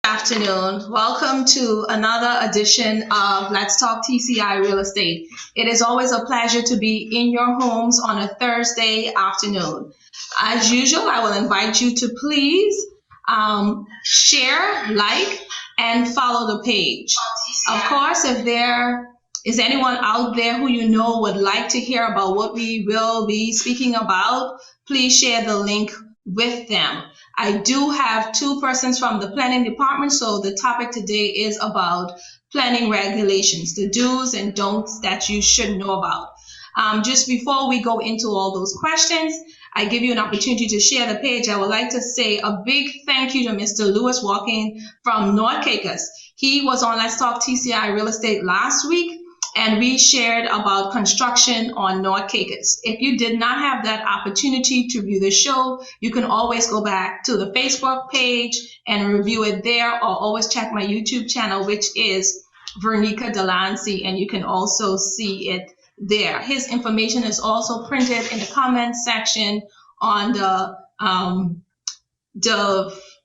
Afternoon. Welcome to another edition of Let's Talk TCI Real Estate. It is always a pleasure to be in your homes on a Thursday afternoon. As usual, I will invite you to please share, like, and follow the page. Of course, if there is anyone out there who you know would like to hear about what we will be speaking about, please share the link with them. I do have two persons from the planning department, so the topic today is about planning regulations, the do's and don'ts that you should know about. Just before we go into all those questions, I give you an opportunity to share the page. I would like to say a big thank you to Mr. Lewis Walking from North Caicos. He was on Let's Talk TCI Real Estate last week, and we shared about construction on North Caicos. If you did not have that opportunity to view the show, you can always go back to the Facebook page and review it there, or always check my YouTube channel, which is Vernica Delancey, and you can also see it there. His information is also printed in the comments section on the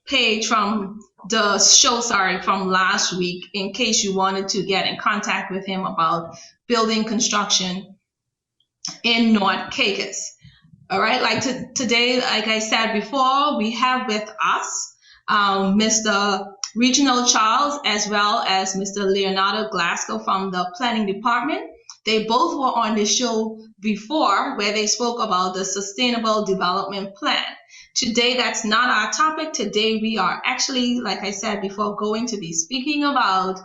page from the show, from last week, in case you wanted to get in contact with him about building construction in North Caicos. All right, today, like I said before, we have with us Mr. Regional Charles, as well as Mr. Leonardo Glasgow from the planning department. They both were on the show before, where they spoke about the sustainable development plan. Today, that's not our topic. Today, we are actually, like I said before, going to be speaking about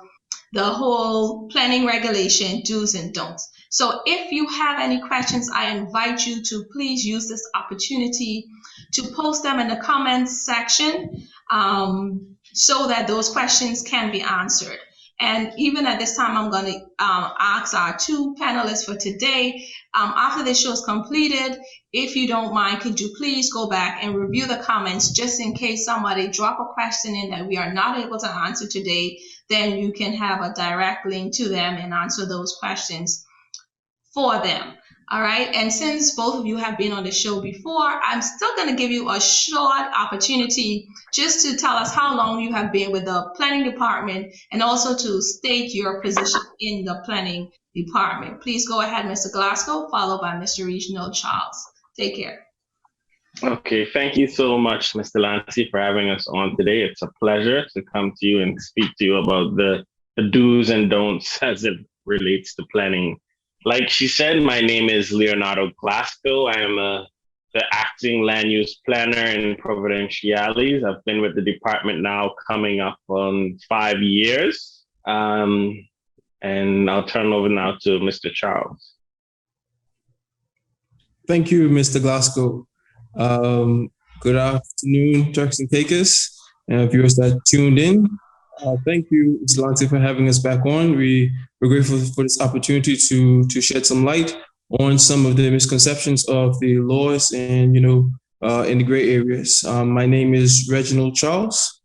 the whole planning regulation, do's and don'ts. So if you have any questions, I invite you to please use this opportunity to post them in the comments section so that those questions can be answered. And even at this time, I'm going to ask our two panelists for today, after the show is completed, if you don't mind, could you please go back and review the comments, just in case somebody drop a question in that we are not able to answer today, then you can have a direct link to them and answer those questions for them. All right, and since both of you have been on the show before, I'm still going to give you a short opportunity just to tell us how long you have been with the planning department, and also to state your position in the planning department. Please go ahead, Mr. Glasgow, followed by Mr. Regional Charles. Take care. Okay, thank you so much, Mr. Lancy, for having us on today. It's a pleasure to come to you and speak to you about the do's and don'ts as it relates to planning. Like she said, my name is Leonardo Glasgow. I am the acting land use planner in Providenciales. I've been with the department now coming up on 5 years. And I'll turn over now to Mr. Charles. Thank you, Mr. Glasgow. Good afternoon, Turks and Caicos, and viewers that tuned in. Thank you, Mr. Lancy, for having us back on. We're grateful for this opportunity to shed some light on some of the misconceptions of the laws and, in the gray areas. My name is Reginald Charles.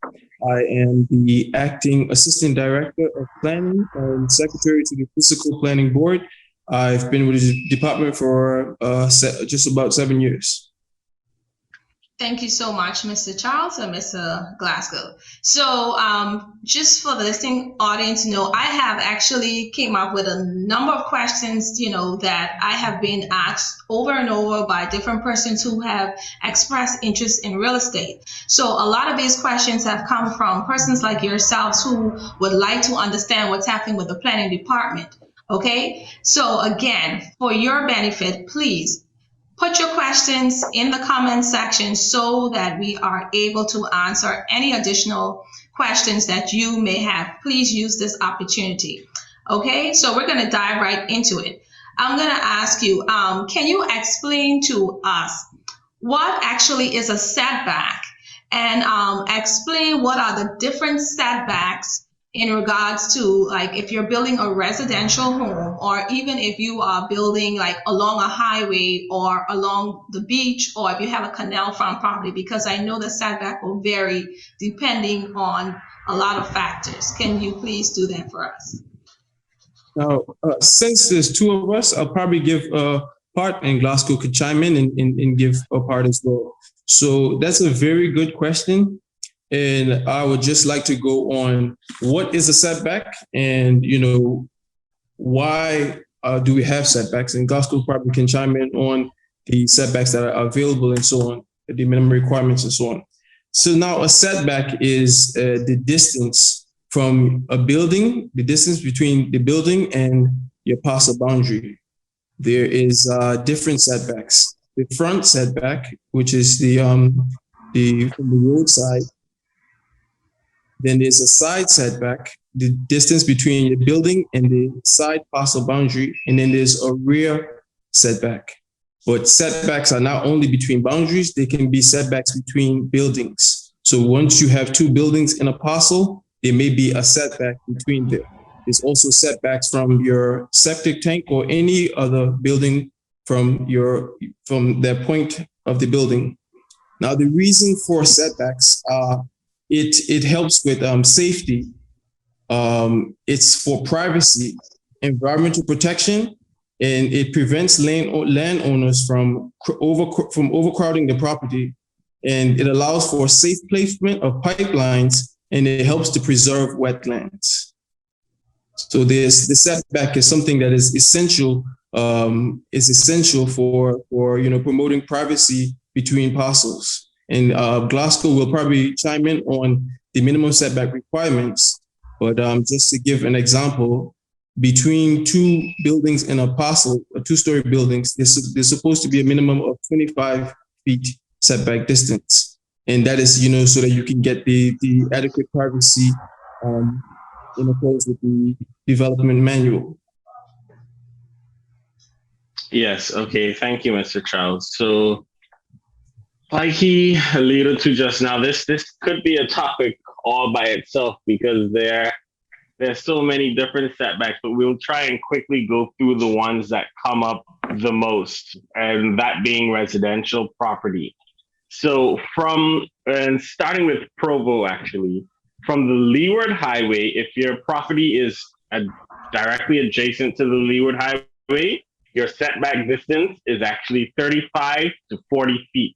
I am the acting assistant director of planning and secretary to the Physical Planning Board. I've been with the department for just about 7 years. Thank you so much, Mr. Charles and Mr. Glasgow. So just for the listening audience, I have actually came up with a number of questions, that I have been asked over and over by different persons who have expressed interest in real estate. So a lot of these questions have come from persons like yourselves who would like to understand what's happening with the planning department. Okay, so again, for your benefit, please put your questions in the comment section so that we are able to answer any additional questions that you may have. Please use this opportunity. Okay, so we're going to dive right into it. I'm going to ask you, can you explain to us what actually is a setback, and explain what are the different setbacks in regards to, like, if you're building a residential home, or even if you are building like along a highway or along the beach, or if you have a canal front property, because I know the setback will vary depending on a lot of factors. Can you please do that for us? Now, since there's two of us, I'll probably give a part, and Glasgow could chime in and give a part as well. So that's a very good question. and I would just like to go on what is a setback, and why do we have setbacks? And Glasgow probably can chime in on the setbacks that are available and so on, the minimum requirements and so on. So now a setback is the distance from a building, the distance between the building and your parcel boundary. There is different setbacks. The front setback, which is from the roadside. Then there's a side setback, the distance between the building and the side parcel boundary, and then there's a rear setback. But setbacks are not only between boundaries, they can be setbacks between buildings. So once you have two buildings in a parcel, there may be a setback between them. There's also setbacks from your septic tank or any other building from the point of the building. Now, the reason for setbacks are it helps with safety. It's for privacy, environmental protection, and it prevents landowners from overcrowding the property, and it allows for safe placement of pipelines, and it helps to preserve wetlands. So the setback is something that is essential for promoting privacy between parcels. And Glasgow will probably chime in on the minimum setback requirements, but just to give an example, between two buildings in a parcel, two-story buildings, there's supposed to be a minimum of 25 feet setback distance. And that is, so that you can get the adequate privacy in accordance with the development manual. Yes, okay, thank you, Mr. Charles. So, like he alluded to just now, this could be a topic all by itself because there's so many different setbacks, but we'll try and quickly go through the ones that come up the most, and that being residential property. So starting with Provo, actually, from the Leeward Highway, if your property is directly adjacent to the Leeward Highway, your setback distance is actually 35 to 40 feet.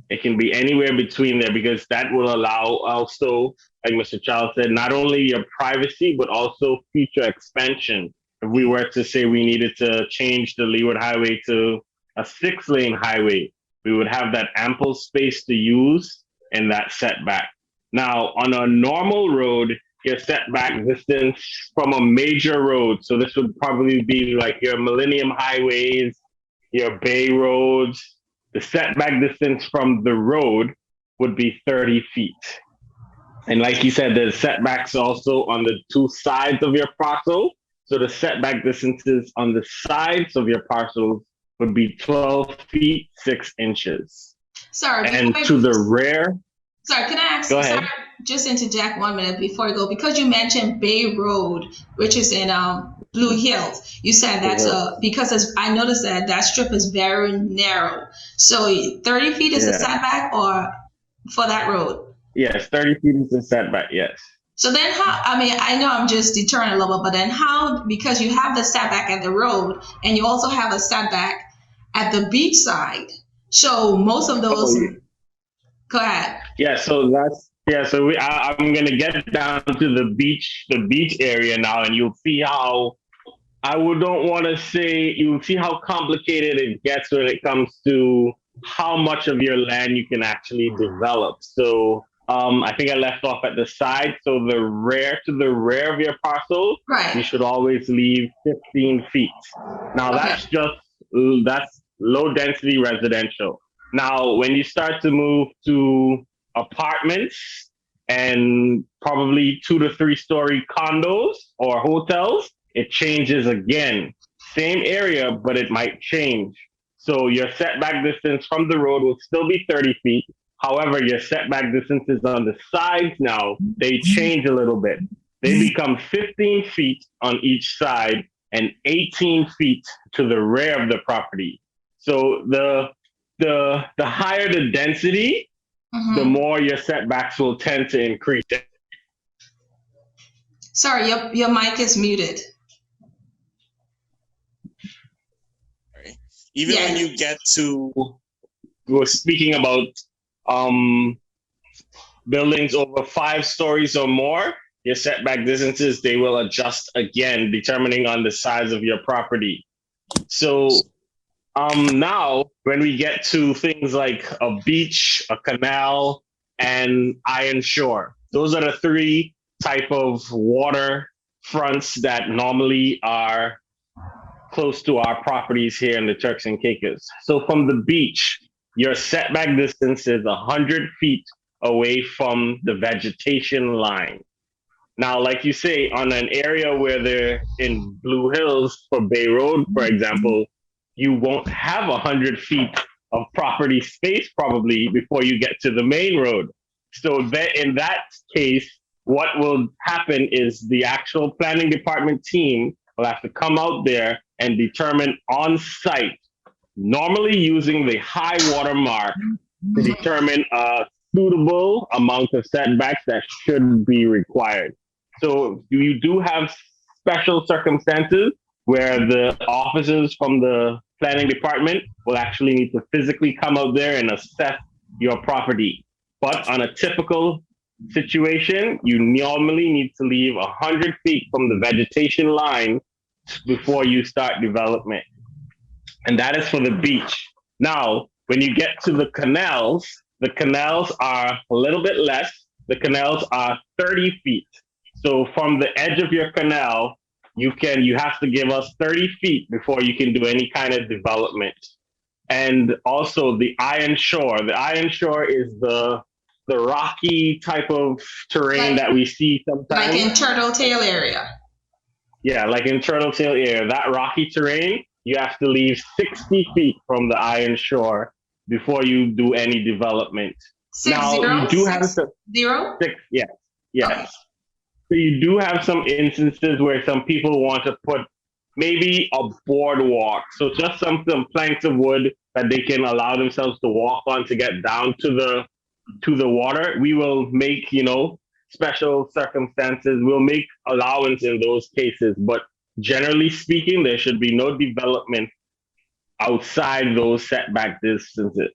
It can be anywhere between there because that will allow also, like Mr. Charles said, not only your privacy, but also future expansion. If we were to say we needed to change the Leeward Highway to a 6-lane highway, we would have that ample space to use in that setback. Now, on a normal road, your setback distance from a major road, so this would probably be like your Millennium Highways, your Bay Roads, the setback distance from the road would be 30 feet. And like you said, there's setbacks also on the two sides of your parcel. So the setback distances on the sides of your parcels would be 12 feet, 6 inches. Sorry. And to the rear. Sorry, can I ask? Go ahead. Sorry, just interject 1 minute before you go, because you mentioned Bay Road, which is in Blue Hills. You said that's because I noticed that strip is very narrow. So 30 feet is the setback, or for that road? Yes, 30 feet is the setback. Yes. So then how? I mean, I know I'm just deterring a little bit, but then how? Because you have the setback at the road, and you also have a setback at the beach side. So most of those. Go ahead. Yeah. So I'm gonna get down to the beach area now, and you'll see how you'll see how complicated it gets when it comes to how much of your land you can actually develop. So I think I left off at the side. So to the rear of your parcel, right, you should always leave 15 feet. Now that's low density residential. Now, when you start to move to apartments and probably 2 to 3 story condos or hotels, it changes again. Same area, but it might change. So your setback distance from the road will still be 30 feet. However, your setback distances on the sides now, they change a little bit. They become 15 feet on each side and 18 feet to the rear of the property. So the higher the density, the more your setbacks will tend to increase. Sorry, your mic is muted. Even when you get to, we were speaking about buildings over 5 stories or more, your setback distances, they will adjust again, determining on the size of your property. So now when we get to things like a beach, a canal, and iron shore, those are the 3 type of water fronts that normally are close to our properties here in the Turks and Caicos. So from the beach, your setback distance is 100 feet away from the vegetation line. Now, like you say, on an area where they're in Blue Hills for Bay Road, for example, you won't have 100 feet of property space probably before you get to the main road. So that in that case, what will happen is the actual planning department team will have to come out there and determine on site, normally using the high water mark, to determine a suitable amount of setbacks that should be required. So you do have special circumstances where the officers from the planning department will actually need to physically come out there and assess your property. But on a typical situation, you normally need to leave 100 feet from the vegetation line before you start development. And that is for the beach. Now, when you get to the canals are a little bit less. The canals are 30 feet. So from the edge of your canal, you have to give us 30 feet before you can do any kind of development. And also the iron shore. The iron shore is the rocky type of terrain that we see sometimes. Like in Turtle Tail area. Yeah, like in Turtle Tail area, that rocky terrain, you have to leave 60 feet from the iron shore before you do any development. 6 now, 0? you do have 6 0? Yes. Okay. So you do have some instances where some people want to put maybe a boardwalk. So just some planks of wood that they can allow themselves to walk on to get down to the water. We will make, special circumstances. We'll make allowance in those cases. But generally speaking, there should be no development outside those setback distances.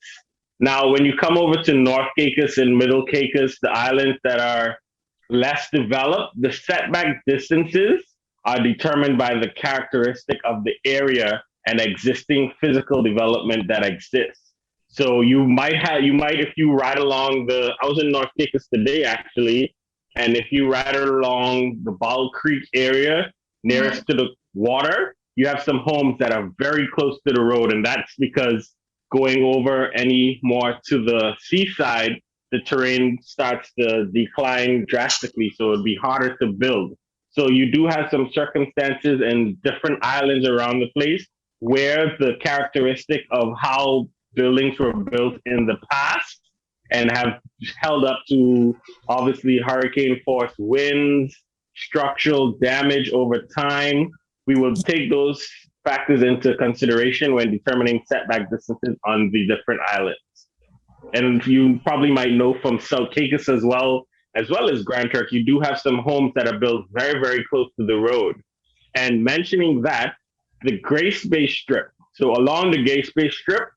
Now, when you come over to North Caicos and Middle Caicos, the islands that are less developed, the setback distances are determined by the characteristic of the area and existing physical development that exists. So you might, if you ride along I was in North Caicos today actually, and if you ride along the Ball Creek area nearest to the water, you have some homes that are very close to the road, and that's because going over any more to the seaside, the terrain starts to decline drastically, so it'd be harder to build. So you do have some circumstances and different islands around the place where the characteristic of how buildings were built in the past and have held up to obviously hurricane force winds, structural damage over time. We will take those factors into consideration when determining setback distances on the different islands. And you probably might know from South Caicos as well as Grand Turk, you do have some homes that are built very, very close to the road. And mentioning that, the Grace Bay Strip. So along the Grace Bay Strip,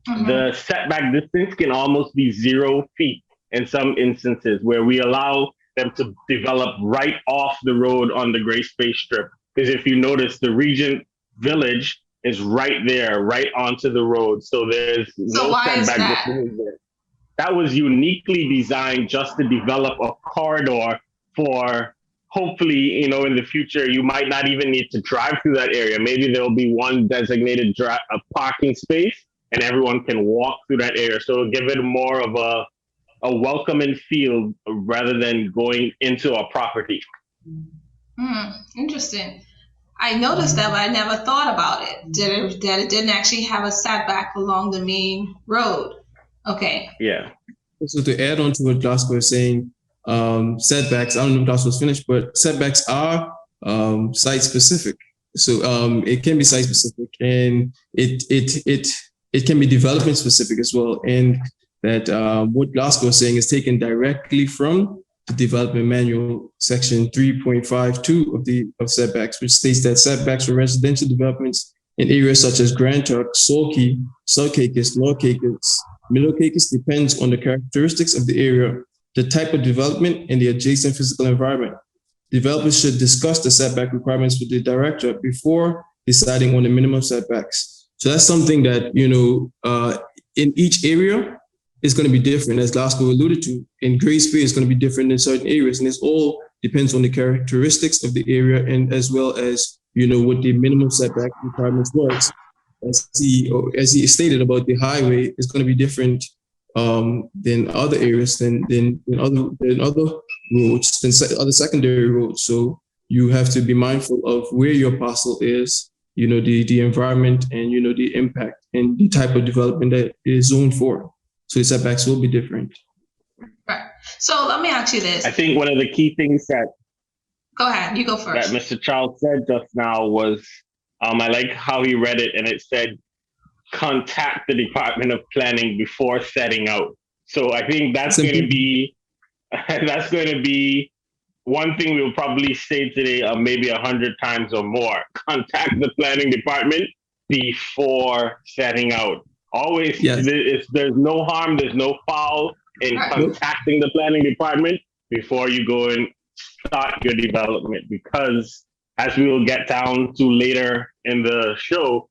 the setback distance can almost be 0 feet in some instances where we allow them to develop right off the road on the Grace Bay Strip. Because if you notice, the Regent Village is right there, right onto the road. So there's no setback distance there. That was uniquely designed just to develop a corridor for hopefully, in the future, you might not even need to drive through that area. Maybe there'll be one designated parking space and everyone can walk through that area. So it'll give it more of a welcoming feel rather than going into a property. Interesting. I noticed that, but I never thought about it. That it didn't actually have a setback along the main road. Okay. Yeah. So to add on to what Glasgow is saying, setbacks, I don't know if Glasgow was finished, but setbacks are site specific. So it can be site specific and it can be development specific as well. And that what Glasgow is saying is taken directly from the development manual section 3.52 of setbacks, which states that setbacks for residential developments in areas such as Grand Turk, South Caicos, North Caicos, Middle Caicos depends on the characteristics of the area the type of development, and the adjacent physical environment. Developers should discuss the setback requirements with the director before deciding on the minimum setbacks. So that's something that, in each area is going to be different, as Glasgow alluded to. In Grace Bay, it's going to be different in certain areas, and this all depends on the characteristics of the area and as well as, what the minimum setback requirements was. As he stated about the highway, it's going to be different than other areas, than other roads, than other secondary roads. So you have to be mindful of where your parcel is, the environment and, the impact and the type of development that it is zoned for. So the setbacks will be different. Right. So let me ask you this. I think one of the key things that Go ahead, you go first. that Mr. Charles said just now was, I like how he read it, and it said, contact the Department of Planning before setting out. So I think that's going to be one thing we'll probably say today, maybe 100 times or more. Contact the planning department before setting out. Always, yes. There's no harm, there's no foul in contacting the planning department before you go and start your development, because as we will get down to later in the show,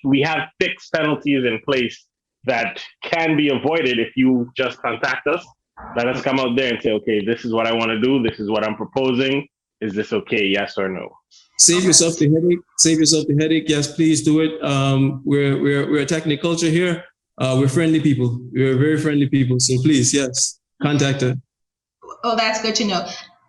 we have fixed penalties in place that can be avoided if you just contact us. Let us come out there and say, okay, this is what I want to do. This is what I'm proposing. Is this okay? Yes or no? Save yourself the headache. Save yourself the headache. Yes, please do it. We're attacking the culture here. We're friendly people. We're very friendly people. So please, yes, contact her. Oh, that's good to know.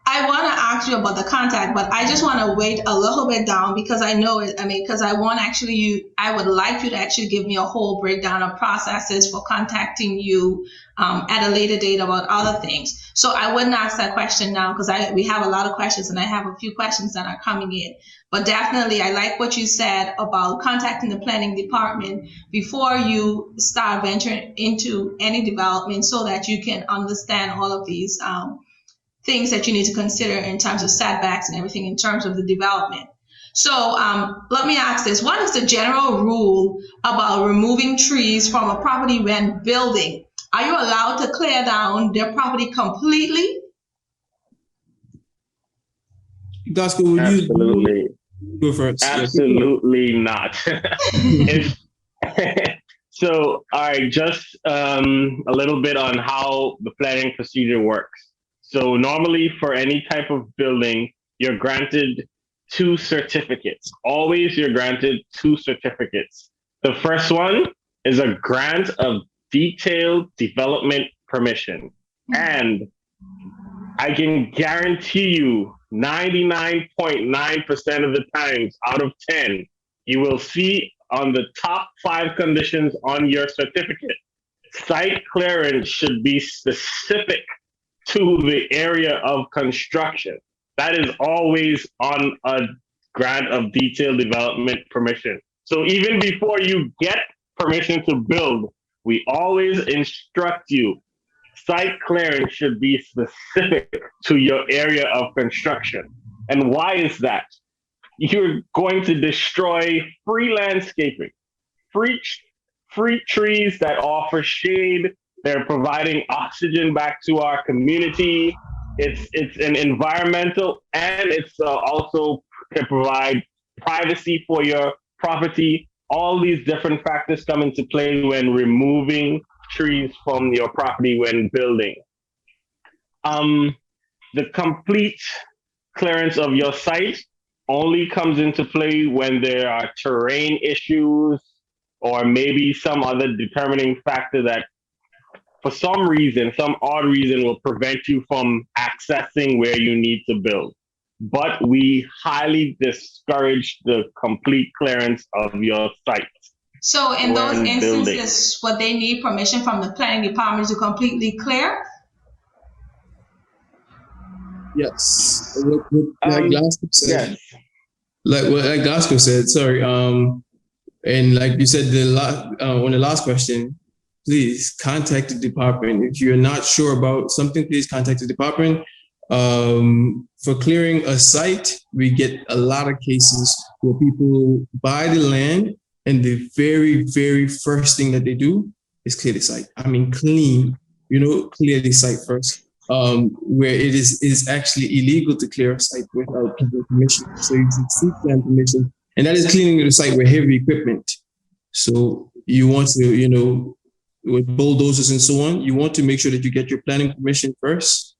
I want to ask you about the contact, but I just want to wait a little bit down because I know it. Because I would like you to actually give me a whole breakdown of processes for contacting you at a later date about other things. So I wouldn't ask that question now because we have a lot of questions and I have a few questions that are coming in. But definitely, I like what you said about contacting the planning department before you start venturing into any development so that you can understand all of these things that you need to consider in terms of setbacks and everything in terms of the development. So let me ask this. What is the general rule about removing trees from a property when building? Are you allowed to clear down their property completely? Glasgow, would Absolutely. you go first? Absolutely not. So, all right, just a little bit on how the planning procedure works. So normally for any type of building, you're granted 2 certificates. Always you're granted 2 certificates. The first one is a grant of detailed development permission. And I can guarantee you 99.9% of the times out of 10, you will see on the top 5 conditions on your certificate, site clearance should be specific to the area of construction. That is always on a grant of detailed development permission. So even before you get permission to build, we always instruct you, site clearance should be specific to your area of construction. And why is that? You're going to destroy free landscaping, free trees that offer shade. They're providing oxygen back to our community. It's an environmental, and it's also can provide privacy for your property. All these different factors come into play when removing trees from your property when building. The complete clearance of your site only comes into play when there are terrain issues or maybe some other determining factor that for some reason, some odd reason, will prevent you from accessing where you need to build. But we highly discourage the complete clearance of your site. So in those instances, would they need permission from the planning department to completely clear? Yes. Like Glasgow said. Yes. Like Glasgow said, sorry. And like you said on the last question, please contact the department. If you're not sure about something, please contact the department. For clearing a site, we get a lot of cases where people buy the land and the very, very first thing that they do is clear the site. I mean, clear the site first. where it is actually illegal to clear a site without getting permission. So you should seek plan permission, and that is cleaning the site with heavy equipment. So you want to, with bulldozers and so on, you want to make sure that you get your planning permission first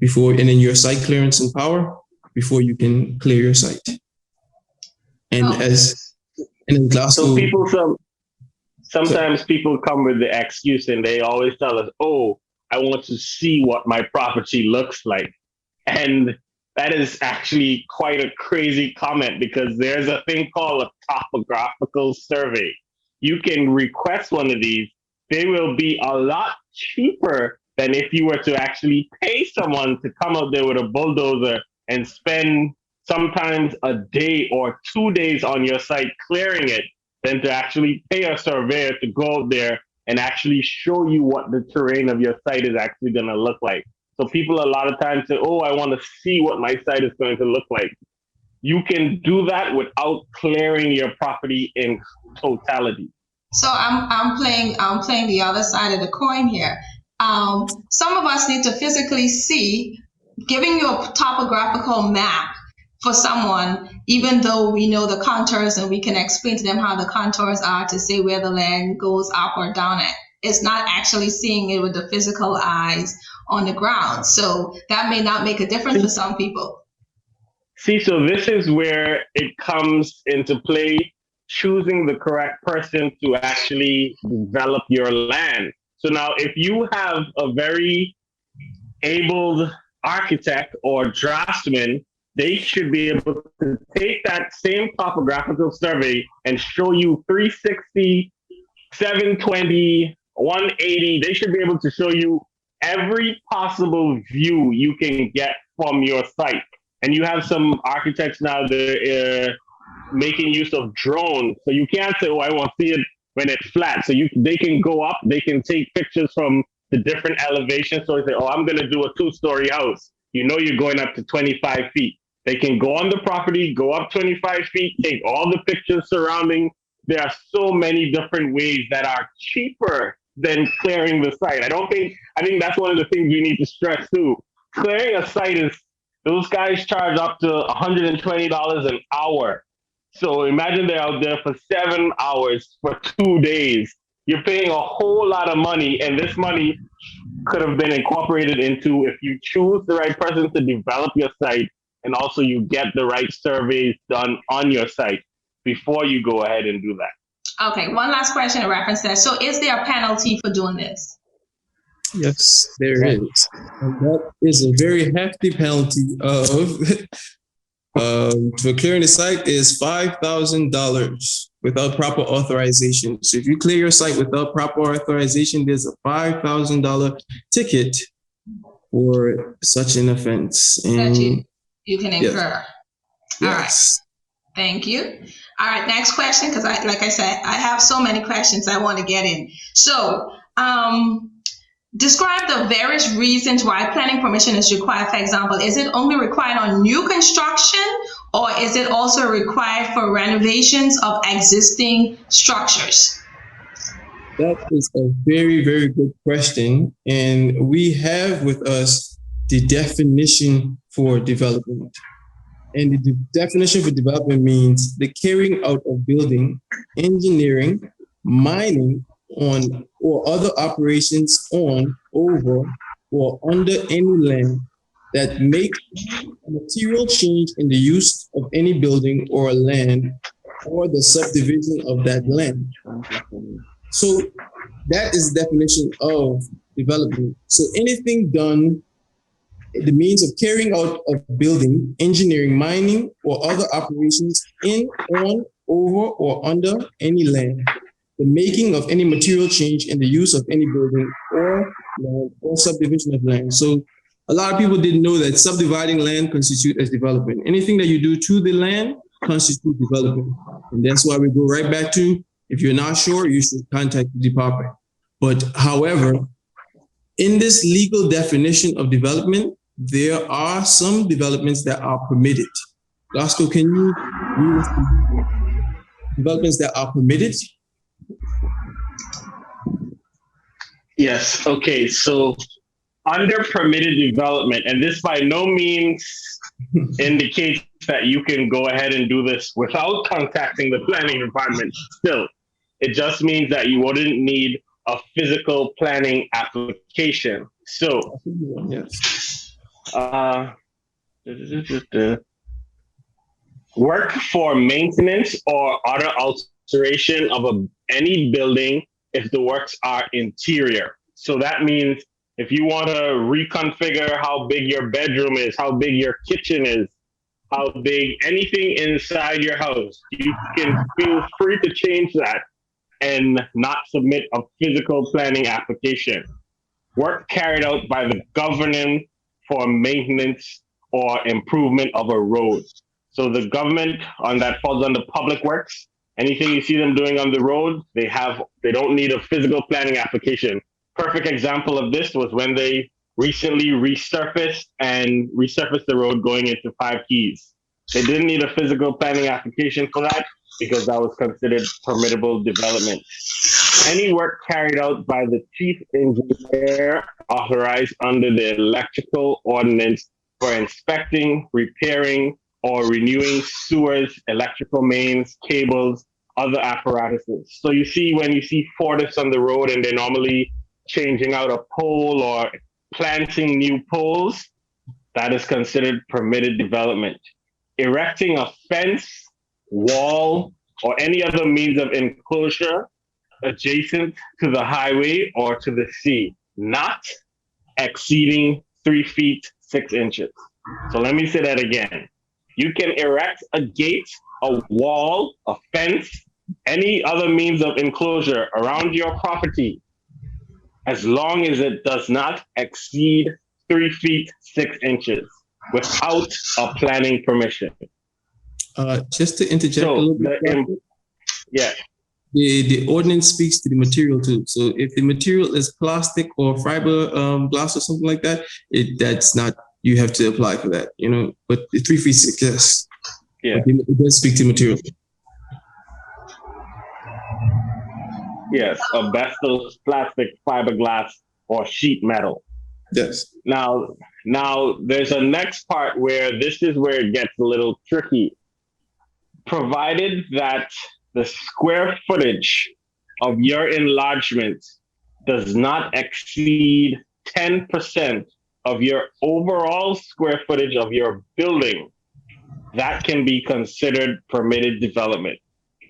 and then your site clearance and power before you can clear your site. And in Glasgow, so sometimes people come with the excuse and they always tell us, "Oh, I want to see what my property looks like," and that is actually quite a crazy comment because there's a thing called a topographical survey. You can request one of these. They will be a lot cheaper than if you were to actually pay someone to come out there with a bulldozer and spend sometimes a day or 2 days on your site clearing it than to actually pay a surveyor to go out there and actually show you what the terrain of your site is actually going to look like. So people a lot of times say, "Oh, I want to see what my site is going to look like." You can do that without clearing your property in totality. So I'm playing the other side of the coin here. Some of us need to physically see, giving you a topographical map for someone, even though we know the contours and we can explain to them how the contours are to say where the land goes up or down at. It's not actually seeing it with the physical eyes on the ground. So that may not make a difference for some people. See, so this is where it comes into play, choosing the correct person to actually develop your land. So now if you have a very able architect or draftsman, they should be able to take that same topographical survey and show you 360, 720, 180. They should be able to show you every possible view you can get from your site. And you have some architects now that are making use of drones. So you can't say, "Oh, I want to see it when it's flat." So they can go up, they can take pictures from the different elevations. So they say, "Oh, I'm going to do a 2-story house." You're going up to 25 feet. They can go on the property, go up 25 feet, take all the pictures surrounding. There are so many different ways that are cheaper than clearing the site. I think that's one of the things we need to stress too. Clearing a site those guys charge up to $120 an hour. So imagine they're out there for 7 hours for 2 days. You're paying a whole lot of money, and this money could have been incorporated into, if you choose the right person to develop your site, and also you get the right surveys done on your site before you go ahead and do that. Okay, one last question in reference to that. So is there a penalty for doing this? Yes, there is. And that is a very hefty penalty for clearing the site is $5,000 without proper authorization. So if you clear your site without proper authorization, there's a $5,000 ticket for such an offense. And you can incur. Yes. All right. Thank you. All right, next question, because like I said, I have so many questions I want to get in. So describe the various reasons why planning permission is required. For example, is it only required on new construction, or is it also required for renovations of existing structures? That is a very, very good question. And we have with us the definition for development. And the definition for development means the carrying out of building, engineering, mining on or other operations on, over, or under any land that make a material change in the use of any building or land or the subdivision of that land. So that is the definition of development. So anything done, the means of carrying out of building, engineering, mining, or other operations in, on, over, or under any land, the making of any material change in the use of any building or land or subdivision of land. So a lot of people didn't know that subdividing land constitutes as development. Anything that you do to the land constitutes development. And that's why we go right back to, if you're not sure, you should contact the department. But however, in this legal definition of development, there are some developments that are permitted. Glasgow, can you read developments that are permitted? Yes. Okay. So under permitted development, and this by no means indicates that you can go ahead and do this without contacting the planning department still. It just means that you wouldn't need a physical planning application. So, Yes. Work for maintenance or other alteration of any building if the works are interior. So that means if you want to reconfigure how big your bedroom is, how big your kitchen is, how big anything inside your house, you can feel free to change that and not submit a physical planning application. Work carried out by the government for maintenance or improvement of a road. So the government on that falls under public works. Anything you see them doing on the road, they don't need a physical planning application. Perfect example of this was when they recently resurfaced the road going into Five Keys. They didn't need a physical planning application for that because that was considered permittable development. Any work carried out by the chief engineer authorized under the electrical ordinance for inspecting, repairing, or renewing sewers, electrical mains, cables, other apparatuses. So you see when you see forklifts on the road and they're normally changing out a pole or planting new poles, that is considered permitted development. Erecting a fence, wall, or any other means of enclosure adjacent to the highway or to the sea, not exceeding 3 feet 6 inches. So let me say that again. You can erect a gate, a wall, a fence, any other means of enclosure around your property, as long as it does not exceed 3 feet 6 inches without a planning permission. Just to interject a little bit. Yeah. The ordinance speaks to the material too. So if the material is plastic or fiber glass or something like that, that's not, you have to apply for that, but the 3 feet 6, yes. Yeah. But it does speak to material. Yes, asbestos, plastic, fiberglass, or sheet metal. Yes. Now there's a next part where this is where it gets a little tricky. Provided that the square footage of your enlargement does not exceed 10% of your overall square footage of your building, that can be considered permitted development.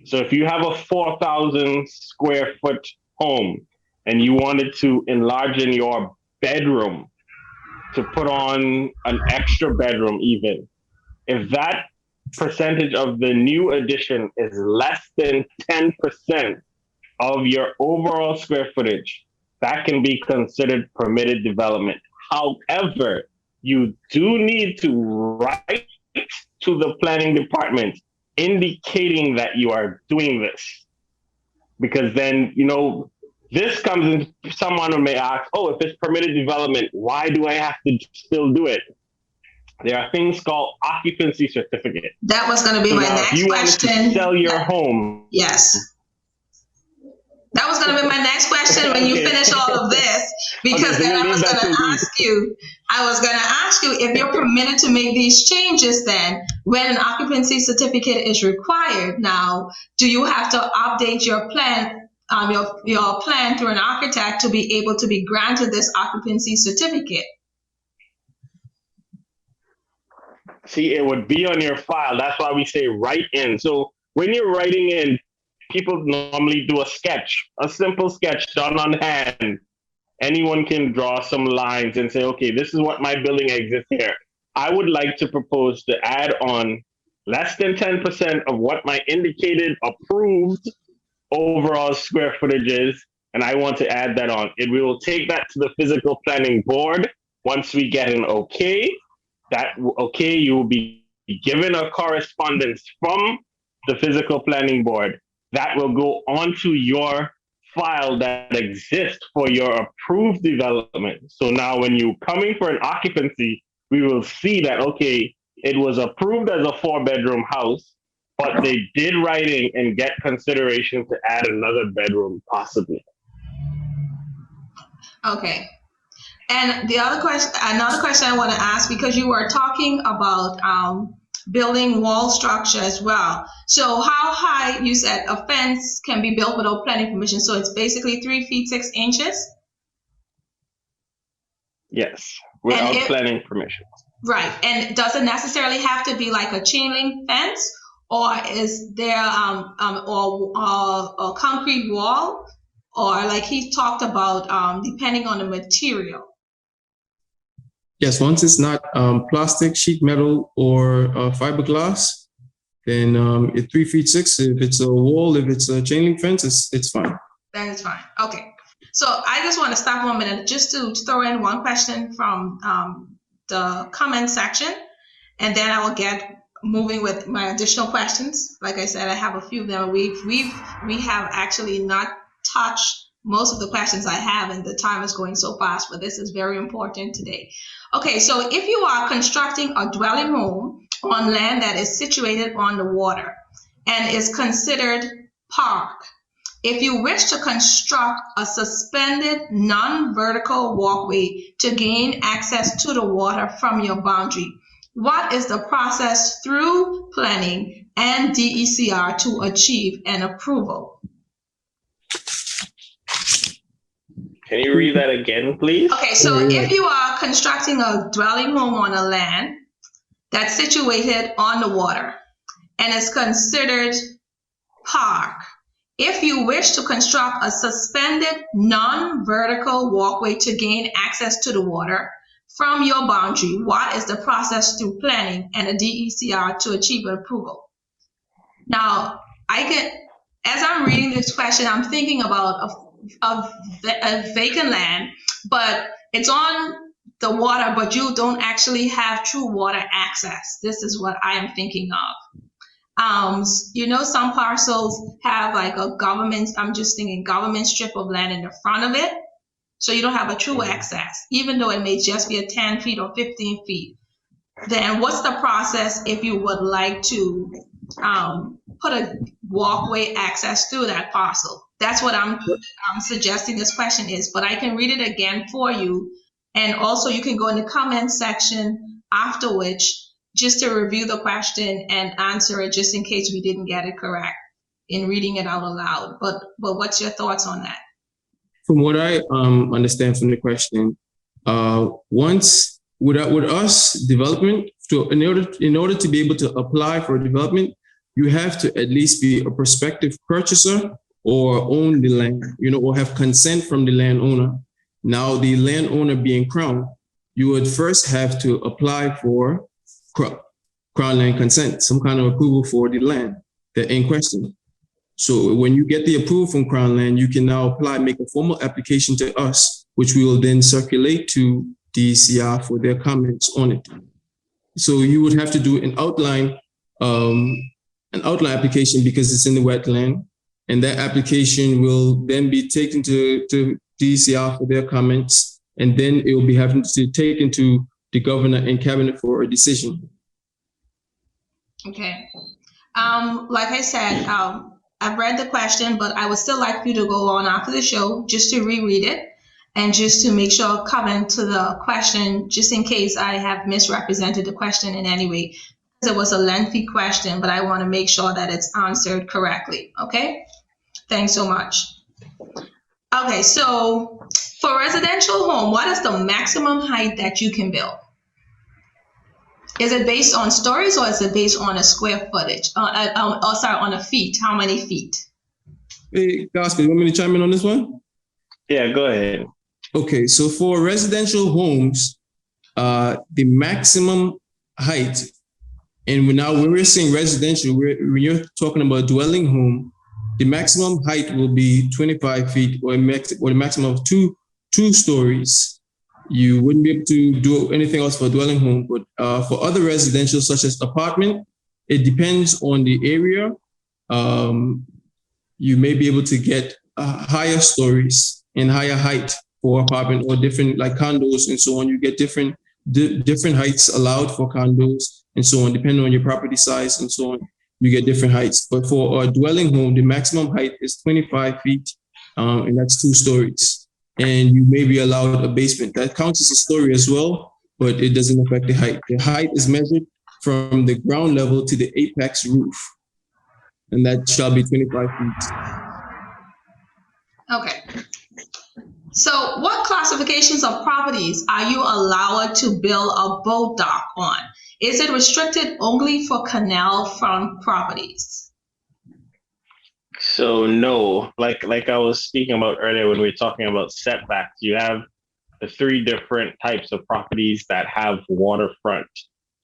So if you have a 4,000 square foot home and you wanted to enlarge in your bedroom to put on an extra bedroom even, if that percentage of the new addition is less than 10% of your overall square footage, that can be considered permitted development. However, you do need to write to the planning department indicating that you are doing this. Because then, this comes in, someone may ask, if it's permitted development, why do I have to still do it? There are things called occupancy certificate. That was going to be my next question. If you wanted to sell your home. Yes. That was going to be my next question when you finish all of this, because then I was going to ask you, if you're permitted to make these changes, then when an occupancy certificate is required now, do you have to update your plan, your plan through an architect to be able to be granted this occupancy certificate? See, it would be on your file. That's why we say write in. So when you're writing in, people normally do a sketch, a simple sketch done on hand. Anyone can draw some lines and say, okay, this is what my building exists here. I would like to propose to add on less than 10% of what my indicated approved overall square footage is, and I want to add that on. And we will take that to the physical planning board. Once we get an okay, you will be given a correspondence from the physical planning board that will go onto your file that exists for your approved development. So now when you're coming for an occupancy, we will see that, okay, it was approved as a 4-bedroom house, but they did write in and get consideration to add another bedroom possibly. Okay. And another question I want to ask, because you were talking about building wall structure as well. So how high, you said a fence can be built without planning permission. So it's basically 3 feet 6 inches? Yes, without planning permission. Right. And does it necessarily have to be like a chain link fence, or is there or concrete wall, or like he talked about depending on the material? Yes, once it's not plastic, sheet metal, or fiberglass, then it's 3 feet 6. If it's a wall, if it's a chain link fence, it's fine. Then it's fine. Okay. So I just want to stop 1 minute just to throw in one question from the comment section, and then I will get moving with my additional questions. Like I said, I have a few of them. We have actually not touched most of the questions I have, and the time is going so fast, but this is very important today. Okay, so if you are constructing a dwelling home on land that is situated on the water and is considered park, if you wish to construct a suspended non-vertical walkway to gain access to the water from your boundary, what is the process through planning and DECR to achieve an approval? Can you read that again, please? Okay, so if you are constructing a dwelling home on a land that's situated on the water and is considered park, if you wish to construct a suspended non-vertical walkway to gain access to the water from your boundary, what is the process through planning and a DECR to achieve approval? Now, as I'm reading this question, I'm thinking about a vacant land, but it's on the water, but you don't actually have true water access. This is what I am thinking of. Some parcels have like a government, I'm just thinking government strip of land in the front of it. So you don't have a true access, even though it may just be a 10 feet or 15 feet. Then what's the process if you would like to put a walkway access through that parcel? That's what I'm suggesting this question is, but I can read it again for you. And also you can go in the comment section after which just to review the question and answer it just in case we didn't get it correct in reading it out aloud. But what's your thoughts on that? From what I understand from the question, once with us development, in order to be able to apply for development, you have to at least be a prospective purchaser or own the land, or have consent from the landowner. Now, the landowner being Crown, you would first have to apply for Crown land consent, some kind of approval for the land that in question. So when you get the approval from Crown land, you can now make a formal application to us, which we will then circulate to DECR for their comments on it. So you would have to do an outline application because it's in the wetland, and that application will then be taken to DECR for their comments, and then it will be having to take into the governor and cabinet for a decision. Okay. Like I said, I've read the question, but I would still like you to go on after the show just to reread it and just to make sure comment to the question, just in case I have misrepresented the question in any way. It was a lengthy question, but I want to make sure that it's answered correctly. Okay. Thanks so much. Okay. So for residential home, what is the maximum height that you can build? Is it based on stories or is it based on a square footage? On a feet, how many feet? Hey, Gospel, you want me to chime in on this one? Yeah, go ahead. Okay, so for residential homes, the maximum height, and when we're saying residential, when you're talking about dwelling home, the maximum height will be 25 feet or the maximum of two stories. You wouldn't be able to do anything else for a dwelling home, but for other residential, such as apartment, it depends on the area. You may be able to get higher stories and higher height for apartment, or different like condos and so on. You get different heights allowed for condos and so on, depending on your property size and so on. You get different heights. But for a dwelling home, the maximum height is 25 feet, and that's 2 stories. and you may be allowed a basement. That counts as a story as well, but it doesn't affect the height. The height is measured from the ground level to the apex roof, and that shall be 25 feet. Okay. So what classifications of properties are you allowed to build a boat dock on? Is it restricted only for canal front properties? So no, like I was speaking about earlier when we were talking about setbacks, you have the three different types of properties that have waterfront.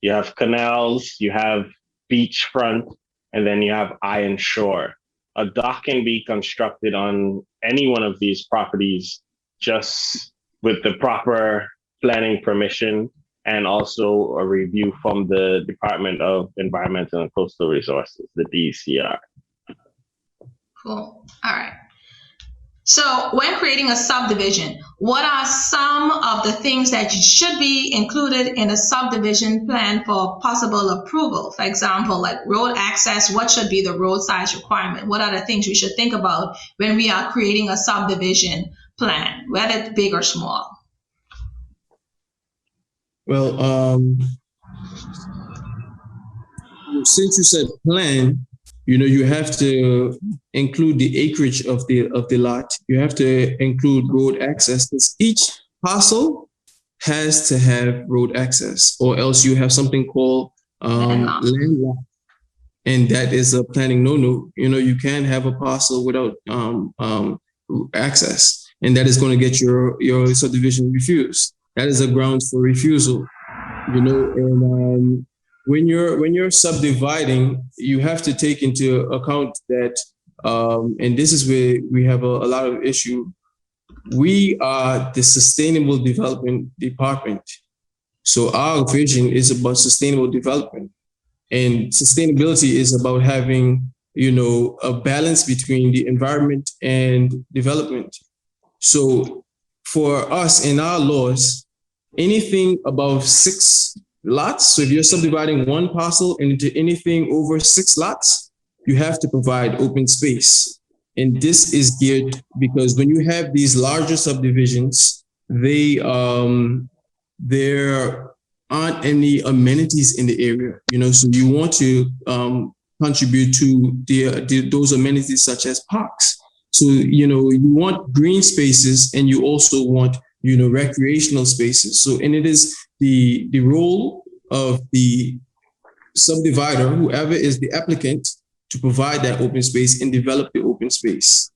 You have canals, you have beachfront, and then you have iron shore. A dock can be constructed on any one of these properties just with the proper planning permission and also a review from the Department of Environmental and Coastal Resources, the DCR. Cool. All right. So when creating a subdivision, what are some of the things that should be included in a subdivision plan for possible approval? For example, like road access, what should be the road size requirement? What are the things we should think about when we are creating a subdivision plan, whether it's big or small? Well, since you said plan, you have to include the acreage of the lot. You have to include road access, because each parcel has to have road access, or else you have something called landlocked, and that is a planning no-no. You can't have a parcel without access, and that is going to get your subdivision refused. That is a grounds for refusal. And when you're subdividing, you have to take into account that, and this is where we have a lot of issue. We are the Sustainable Development Department. So our vision is about sustainable development, and sustainability is about having, a balance between the environment and development. So for us in our laws, anything above 6 lots. So if you're subdividing one parcel into anything over 6 lots, you have to provide open space. And this is geared because when you have these larger subdivisions, there aren't any amenities in the area, so you want to contribute to those amenities such as parks. So, you want green spaces, and you also want, recreational spaces. So, and it is the role of the subdivider, whoever is the applicant, to provide that open space and develop the open space.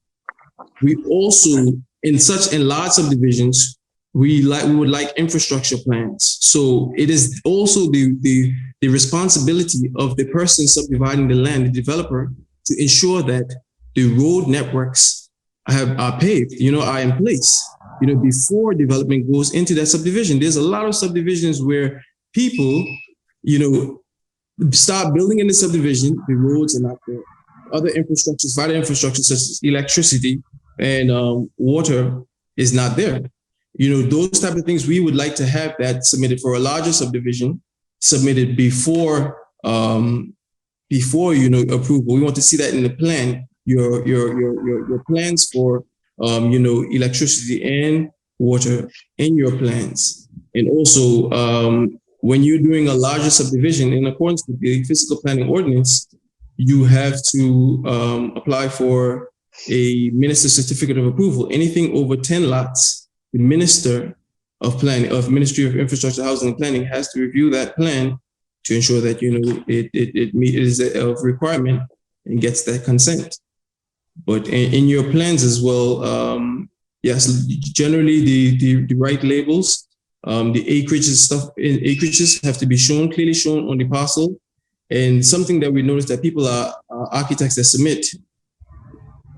We also, in large subdivisions, we would like infrastructure plans. So it is also the responsibility of the person subdividing the land, the developer, to ensure that the road networks are paved, are in place, before development goes into that subdivision. There's a lot of subdivisions where people, start building in the subdivision, the roads are not there. Other infrastructures, vital infrastructure such as electricity and water is not there. Those type of things, we would like to have that submitted for a larger subdivision, submitted before approval. We want to see that in the plan, your plans for electricity and water in your plans. And also, when you're doing a larger subdivision, in accordance with the physical planning ordinance, you have to apply for a minister's certificate of approval. Anything over 10 lots, the Ministry of Infrastructure, Housing and Planning has to review that plan to ensure that it is a requirement and gets that consent. But in your plans as well, yes, generally the right labels, the acreages have to be clearly shown on the parcel. And something that we notice that people are architects that submit,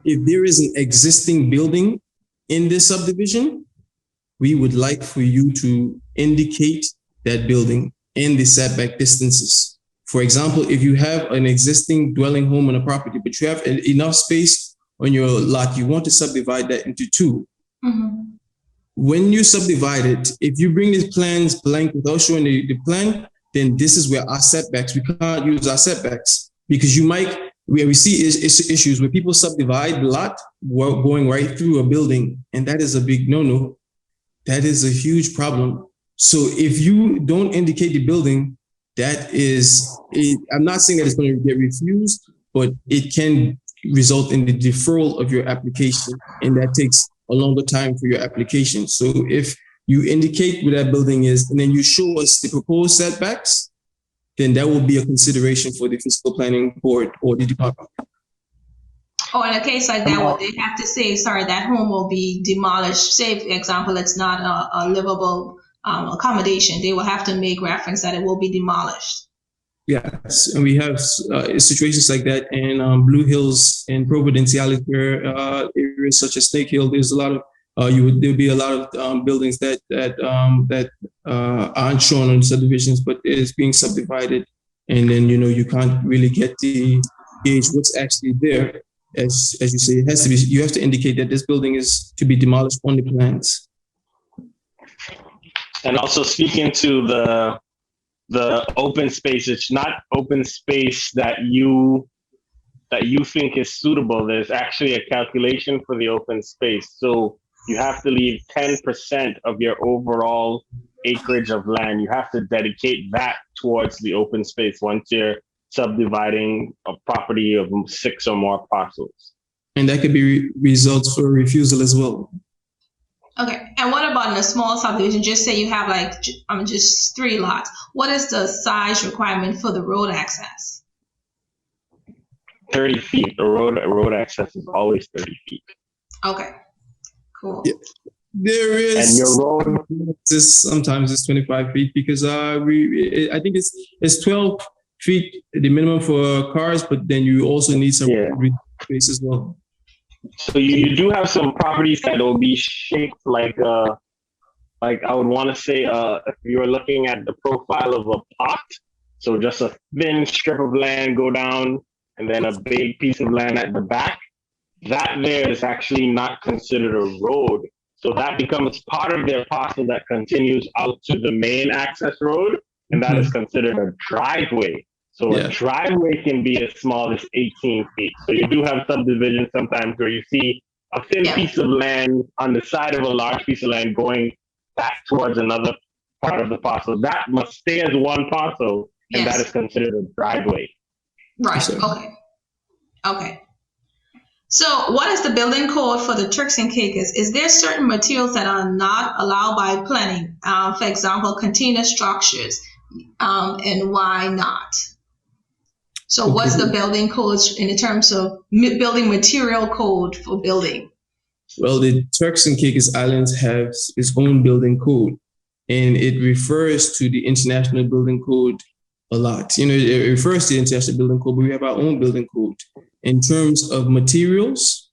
if there is an existing building in this subdivision, we would like for you to indicate that building and the setback distances. For example, if you have an existing dwelling home on a property, but you have enough space on your lot, you want to subdivide that into 2. Mm-hmm. When you subdivide it, if you bring these plans blank without showing the plan, then this is where our setbacks, we can't use our setbacks, because you might where we see issues where people subdivide the lot going right through a building, and that is a big no-no. That is a huge problem. So if you don't indicate the building, I'm not saying that it's going to get refused, but it can result in the deferral of your application, and that takes a longer time for your application. So if you indicate where that building is, and then you show us the proposed setbacks, then that will be a consideration for the fiscal planning board or the department. Or in a case like that, what they have to say, sorry, that home will be demolished. Say, for example, it's not a livable accommodation. They will have to make reference that it will be demolished. Yes, and we have situations like that in Blue Hills and Providenciales, where areas such as Snake Hill, there's a lot of there'll be a lot of buildings that aren't shown on subdivisions, but is being subdivided, and then you can't really get the gauge what's actually there. As you say, it has to be. You have to indicate that this building is to be demolished on the plans. And also speaking to the open space, it's not open space that you think is suitable. There's actually a calculation for the open space. So you have to leave 10% of your overall acreage of land. You have to dedicate that towards the open space once you're subdividing a property of 6 or more parcels. And that could be results for refusal as well. Okay, and what about in a small subdivision? Just say you have just 3 lots. What is the size requirement for the road access? 30 feet. The road access is always 30 feet. Okay, cool. Yeah. There is, and your road sometimes it's 25 feet because I think it's 12 feet the minimum for cars, but then you also need some space as well. So you do have some properties that will be shaped like I would want to say if you were looking at the profile of a pot, so just a thin strip of land go down and then a big piece of land at the back. That there is actually not considered a road. So that becomes part of their parcel that continues out to the main access road, and that is considered a driveway. So a driveway can be as small as 18 feet. So you do have subdivisions sometimes where you see a thin piece of land on the side of a large piece of land going back towards another part of the parcel. That must stay as one parcel, and that is considered a driveway. Right, okay. So what is the building code for the Turks and Caicos? Is there certain materials that are not allowed by planning? For example, container structures, and why not? So what's the building codes in terms of building material code for building? Well, the Turks and Caicos Islands have its own building code, and it refers to the International Building Code a lot. It refers to the International Building Code, but we have our own building code. In terms of materials,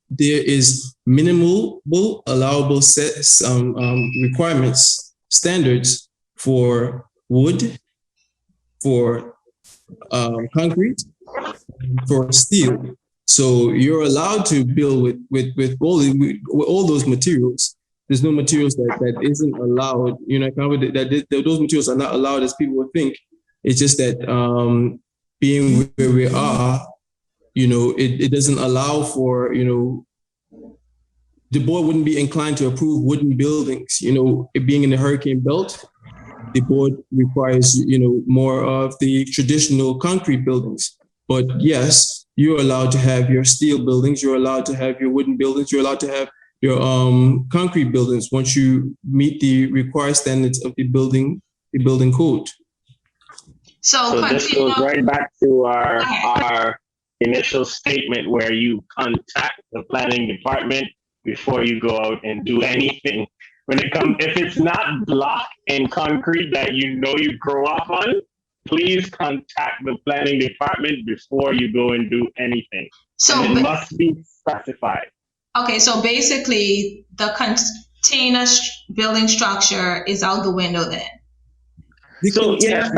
there is minimal allowable requirements, standards for wood, for concrete, for steel. So you're allowed to build with all those materials. There's no materials that isn't allowed. Those materials are not allowed as people would think. It's just that being where we are, it doesn't allow for, the board wouldn't be inclined to approve wooden buildings. It being in the hurricane belt, the board requires, more of the traditional concrete buildings. But yes, you're allowed to have your steel buildings, you're allowed to have your wooden buildings, you're allowed to have your concrete buildings once you meet the required standards of the building code. So this goes right back to our initial statement where you contact the planning department before you go out and do anything. If it's not block and concrete that you grow up on, please contact the planning department before you go and do anything. So it must be specified. Okay, so basically the container building structure is out the window then. So yes,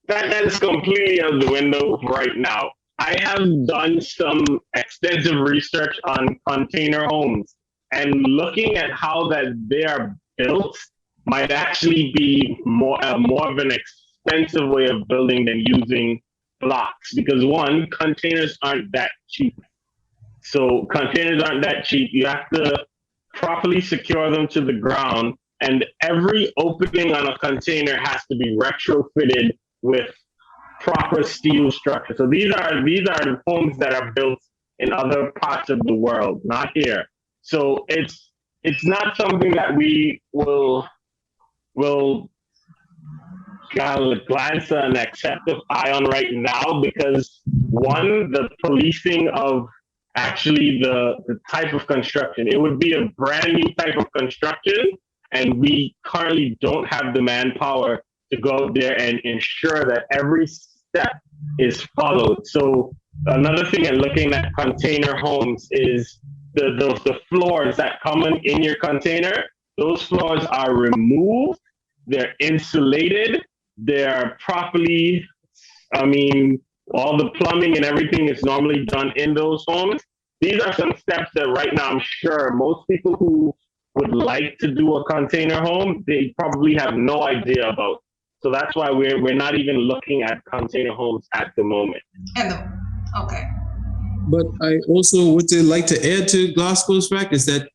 that is completely out the window right now. I have done some extensive research on container homes, and looking at how that they are built might actually be more of an expensive way of building than using blocks because one, containers aren't that cheap. So containers aren't that cheap. You have to properly secure them to the ground, and every opening on a container has to be retrofitted with proper steel structure. So these are the homes that are built in other parts of the world, not here. So it's not something that we will glance and accept the eye on right now because one, the policing of actually the type of construction, it would be a brand new type of construction, and we currently don't have the manpower to go out there and ensure that every step is followed. So another thing in looking at container homes is the floors that come in your container. Those floors are removed, they're insulated, they're properly, all the plumbing and everything is normally done in those homes. These are some steps that right now I'm sure most people who would like to do a container home, they probably have no idea about. So that's why we're not even looking at container homes at the moment. Okay. But I also would like to add to Glasgow's fact is that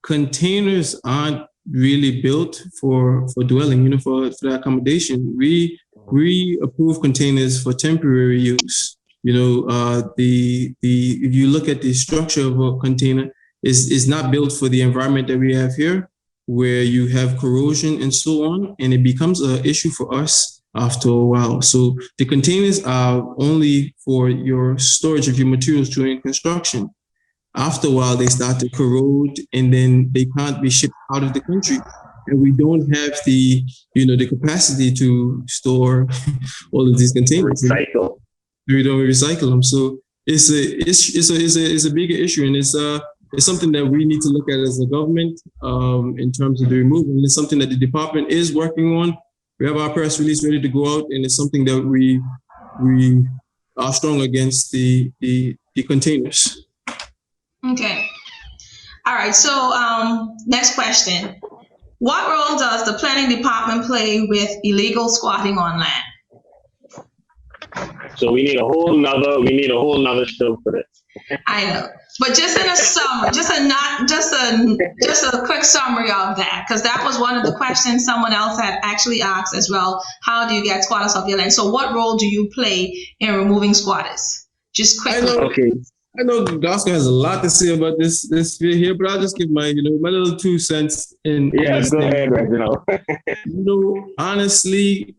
containers aren't really built for dwelling, for the accommodation. We approve containers for temporary use. If you look at the structure of a container, is not built for the environment that we have here, where you have corrosion and so on, and it becomes an issue for us after a while. So the containers are only for your storage of your materials during construction. After a while, they start to corrode, and then they can't be shipped out of the country. And we don't have the capacity to store all of these containers. Recycle. We don't recycle them. So it's a bigger issue, and it's something that we need to look at as a government in terms of the removal. And it's something that the department is working on. We have our press release ready to go out, and it's something that we are strong against the containers. Okay. All right. So next question. What role does the planning department play with illegal squatting on land? So we need a whole nother show for this. I know, but just in a summary, just a quick summary of that, because that was one of the questions someone else had actually asked as well. How do you get squatters off your land? So what role do you play in removing squatters? Just quickly. I know Glasgow has a lot to say about this here, but I'll just give my my little 2 cents in. Yeah, go ahead, Reginald. Honestly,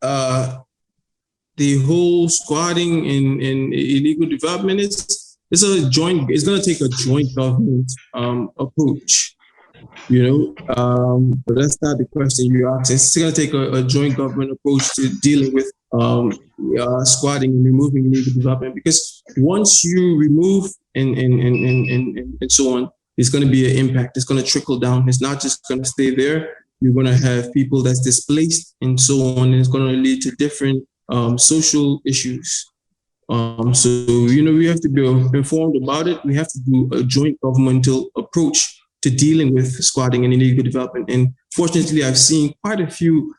the whole squatting and illegal development it's going to take a joint government approach, but that's not the question you asked. It's going to take a joint government approach to dealing with squatting and removing illegal development, because once you remove and so on, it's going to be an impact. It's going to trickle down. It's not just going to stay there. You're going to have people that's displaced and so on, and it's going to lead to different social issues. So we have to be informed about it. We have to do a joint governmental approach to dealing with squatting and illegal development. And fortunately, I've seen quite a few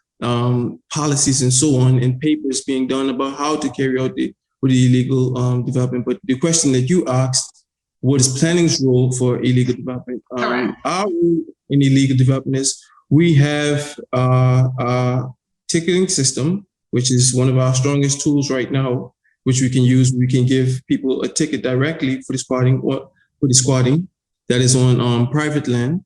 policies and so on and papers being done about how to carry out the illegal development. But the question that you asked, what is planning's role for illegal development? Our role in illegal development is we have a ticketing system, which is one of our strongest tools right now, which we can use. We can give people a ticket directly for the squatting that is on private land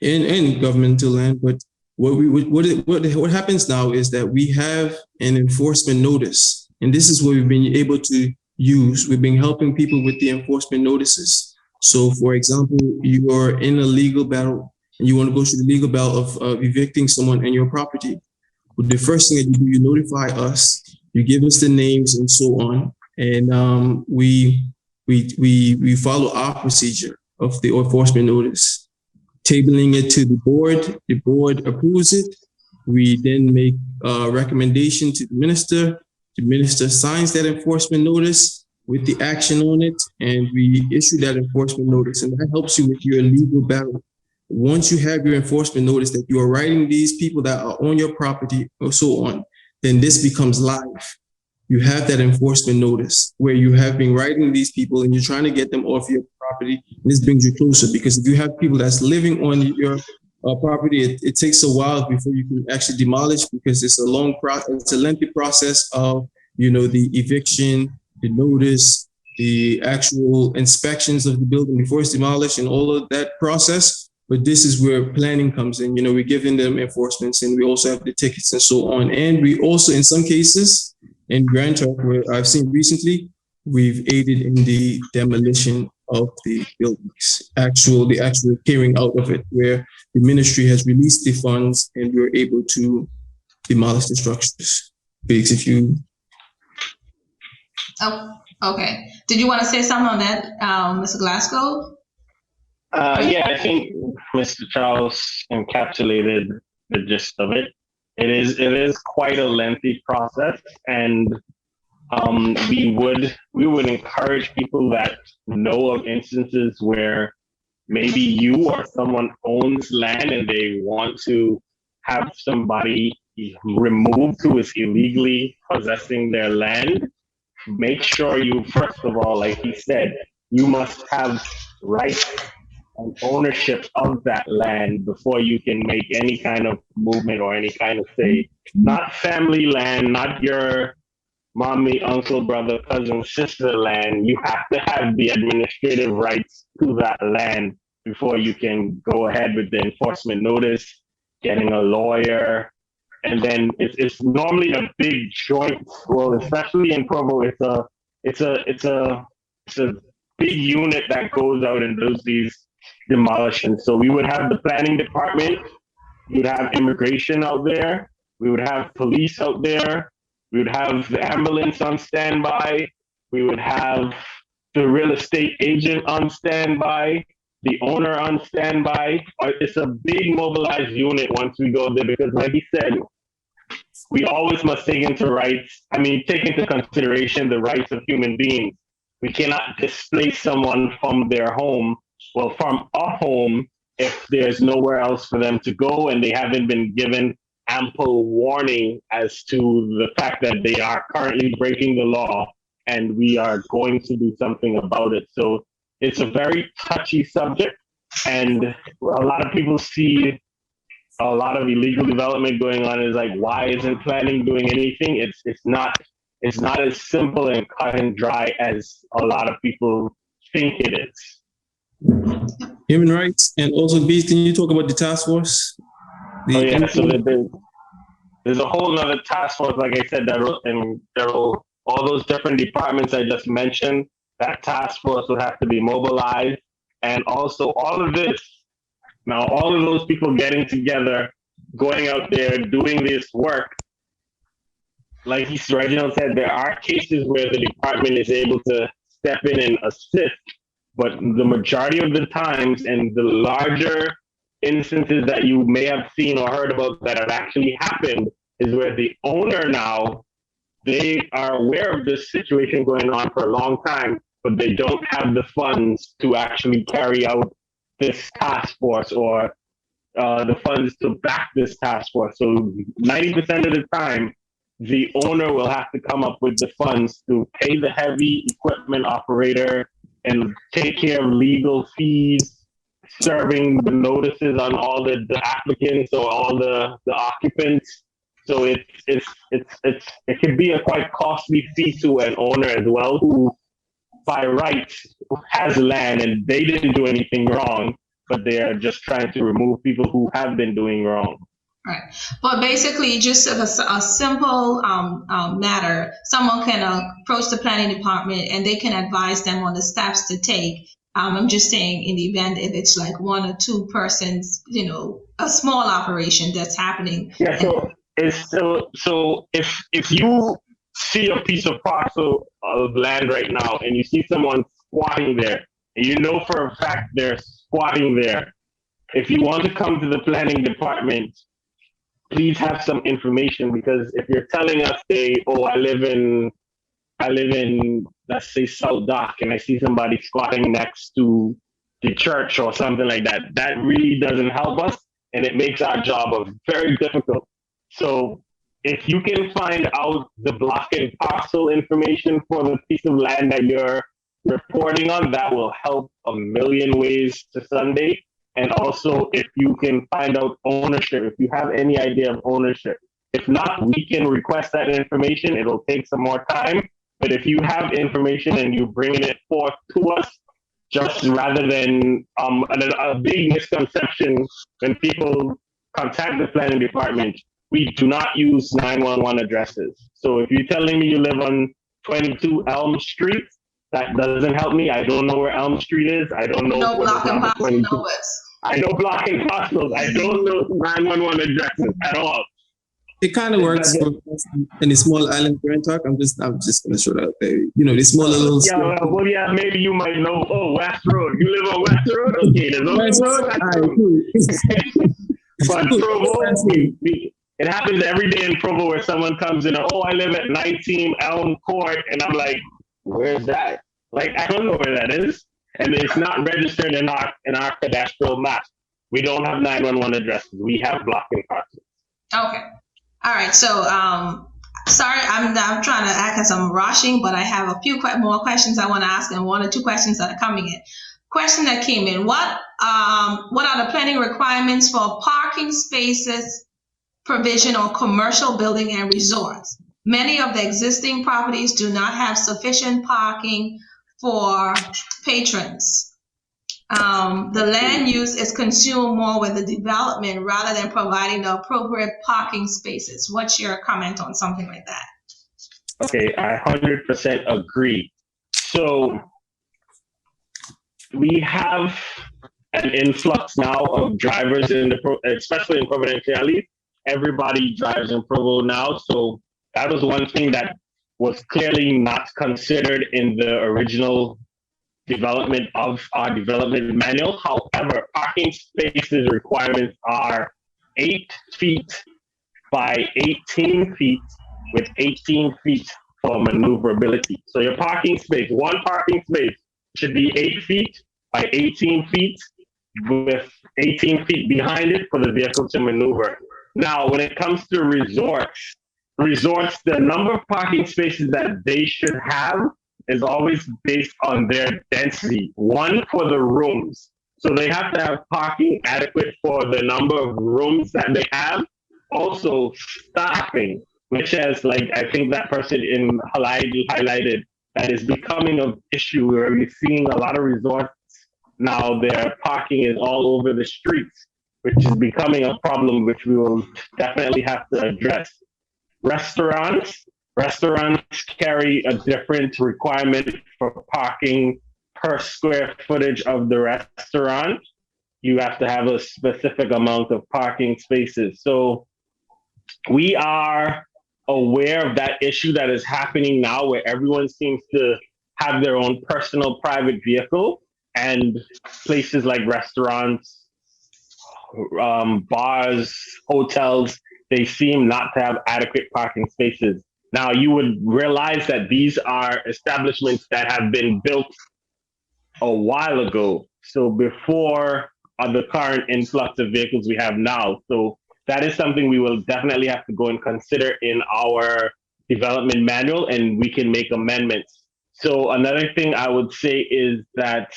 and governmental land. But what happens now is that we have an enforcement notice, and this is what we've been able to use. We've been helping people with the enforcement notices. So, for example, you are in a legal battle and you want to go through the legal battle of evicting someone in your property. The first thing that you do, you notify us, you give us the names and so on, and we follow our procedure of the enforcement notice, tabling it to the board approves it, we then make a recommendation to the minister signs that enforcement notice with the action on it, and we issue that enforcement notice, and that helps you with your legal battle. Once you have your enforcement notice that you are writing these people that are on your property or so on, then this becomes live. You have that enforcement notice where you have been writing these people and you're trying to get them off your property. And this brings you closer, because if you have people that's living on your property, it takes a while before you can actually demolish, because it's a long process. It's a lengthy process of, the eviction, the notice, the actual inspections of the building before it's demolished, and all of that process. But this is where planning comes in. We're giving them enforcements, and we also have the tickets and so on. And we also, in some cases, in Grand Turk, where I've seen recently, we've aided in the demolition of the buildings, the actual carrying out of it, where the ministry has released the funds and we're able to demolish the structures. Biggs, if you... Oh, okay. Did you want to say something on that, Mr. Glasgow? Yeah, I think Mr. Charles encapsulated the gist of it. It is quite a lengthy process, and we would encourage people that know of instances where maybe you or someone owns land and they want to have somebody removed who is illegally possessing their land. Make sure you, first of all, like he said, you must have rights and ownership of that land before you can make any kind of movement or any kind of say. Not family land, not your mommy, uncle, brother, cousin, sister land. You have to have the administrative rights to that land before you can go ahead with the enforcement notice, getting a lawyer. And then it's normally a big joint. Well, especially in Provo, it's a big unit that goes out and does these demolitions. So we would have the planning department, we would have immigration out there, we would have police out there, we would have the ambulance on standby, we would have the real estate agent on standby, the owner on standby. It's a big mobilized unit once we go there, because like he said, we always must take into consideration the rights of human beings. We cannot displace someone from their home, from a home, if there's nowhere else for them to go and they haven't been given ample warning as to the fact that they are currently breaking the law and we are going to do something about it. So it's a very touchy subject, and a lot of people see a lot of illegal development going on. Is like, why isn't planning doing anything? It's not as simple and cut and dry as a lot of people think it is. Human rights, and also, B, can you talk about the task force? So there's a whole other task force, like I said, all those different departments I just mentioned. That task force would have to be mobilized, and also all of this. Now, all of those people getting together, going out there, doing this work, like Reginald said, there are cases where the department is able to step in and assist, but the majority of the times, and the larger instances that you may have seen or heard about that have actually happened, is where the owner now, they are aware of this situation going on for a long time, but they don't have the funds to actually carry out this task force, or the funds to back this task force. So 90% of the time, the owner will have to come up with the funds to pay the heavy equipment operator and take care of legal fees, serving the notices on all the applicants or all the occupants. So it can be a quite costly fee to an owner as well, who by rights has land and they didn't do anything wrong, but they are just trying to remove people who have been doing wrong. Right. But basically, just a simple matter, someone can approach the planning department and they can advise them on the steps to take. I'm just saying, in the event if it's like one or two persons, a small operation that's happening. Yeah. So if you see a piece of parcel of land right now and you see someone squatting there, and you know for a fact they're squatting there, if you want to come to the planning department, please have some information, because if you're telling us, I live in, let's say, South Dock, and I see somebody squatting next to the church or something like that, that really doesn't help us, and it makes our job very difficult. So if you can find out the block and parcel information for the piece of land that you're reporting on, that will help a million ways to Sunday. And also, if you can find out ownership, if you have any idea of ownership. If not, we can request that information. It'll take some more time. But if you have information and you're bringing it forth to us, just rather than a big misconception when people contact the planning department, we do not use 911 addresses. So if you're telling me you live on 22 Elm Street, that doesn't help me. I don't know where Elm Street is. I don't know. No block and parcel numbers. I know block and parcels. I don't know 911 addresses at all. It kind of works for any small island parent talk. I'm just gonna show that out there. You know, the small little. Yeah, maybe you might know. Oh, West Road. You live on West Road? Okay, there's no West Road. But Provo, it happens every day in Provo where someone comes in. Oh, I live at 19 Elm Court, and I'm like, where's that? Like, I don't know where that is, and it's not registered in our cadastral map. We don't have 911 addresses. We have block and parcels. Okay. All right, so sorry, I'm trying to act as I'm rushing, but I have a few more questions I want to ask, and 1 or 2 questions that are coming in. Question that came in: What are the planning requirements for parking spaces provision on commercial building and resorts? Many of the existing properties do not have sufficient parking for patrons. The land use is consumed more with the development rather than providing the appropriate parking spaces. What's your comment on something like that? Okay, I 100% agree. So we have an influx now of drivers especially in Providenciales. Everybody drives in Provo now. So that was one thing that was clearly not considered in the original development of our development manual. However, parking spaces requirements are 8 feet by 18 feet with 18 feet for maneuverability. So your parking space, one parking space should be 8 feet by 18 feet with 18 feet behind it for the vehicle to maneuver. Now, when it comes to resorts, the number of parking spaces that they should have is always based on their density. One, for the rooms. So they have to have parking adequate for the number of rooms that they have. Also, staffing, which is like, I think that person in Hawaii highlighted, that is becoming an issue where we're seeing a lot of resorts now, their parking is all over the streets, which is becoming a problem which we will definitely have to address. Restaurants carry a different requirement for parking per square footage of the restaurant. You have to have a specific amount of parking spaces. So we are aware of that issue that is happening now, where everyone seems to have their own personal private vehicle, and places like restaurants, bars, hotels, they seem not to have adequate parking spaces. Now, you would realize that these are establishments that have been built a while ago, so before the current influx of vehicles we have now. So that is something we will definitely have to go and consider in our development manual, and we can make amendments. So another thing I would say is that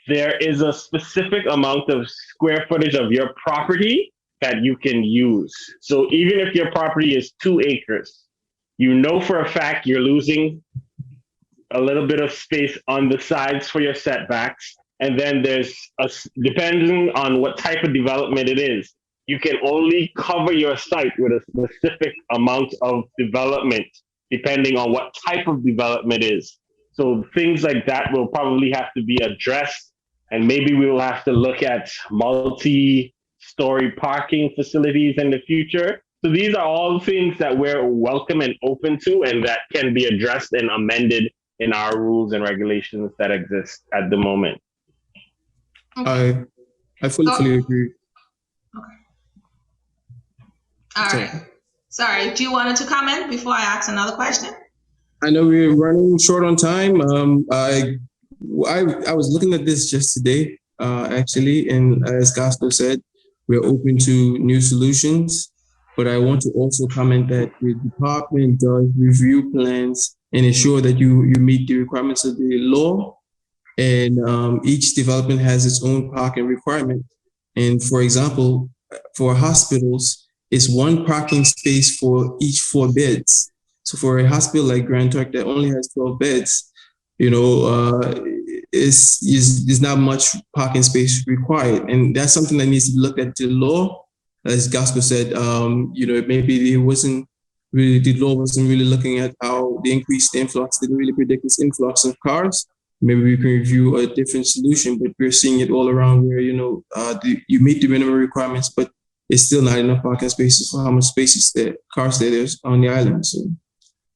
there is a specific amount of square footage of your property that you can use. So even if your property is 2 acres, you know for a fact you're losing a little bit of space on the sides for your setbacks. And then there's depending on what type of development it is, you can only cover your site with a specific amount of development, depending on what type of development is. So things like that will probably have to be addressed. And maybe we will have to look at multi-story parking facilities in the future. So these are all things that we're welcome and open to, and that can be addressed and amended in our rules and regulations that exist at the moment. I fully agree. Okay. All right. Sorry, do you want to comment before I ask another question? I know we're running short on time. I was looking at this just today, actually, and as Gaston said, we're open to new solutions. But I want to also comment that the department does review plans and ensure that you meet the requirements of the law. And each development has its own parking requirement. And for example, for hospitals, it's one parking space for each 4 beds. So for a hospital like Grand Turk that only has 12 beds, you know, is not much parking space required. And that's something that needs to be looked at the law. As Gasco said, you know, maybe it wasn't really, the law wasn't really looking at how the increased influx didn't really predict this influx of cars. Maybe we can review a different solution, but we're seeing it all around where, you know, you meet the minimum requirements, but it's still not enough parking spaces for how much spaces there, cars there's on the island. So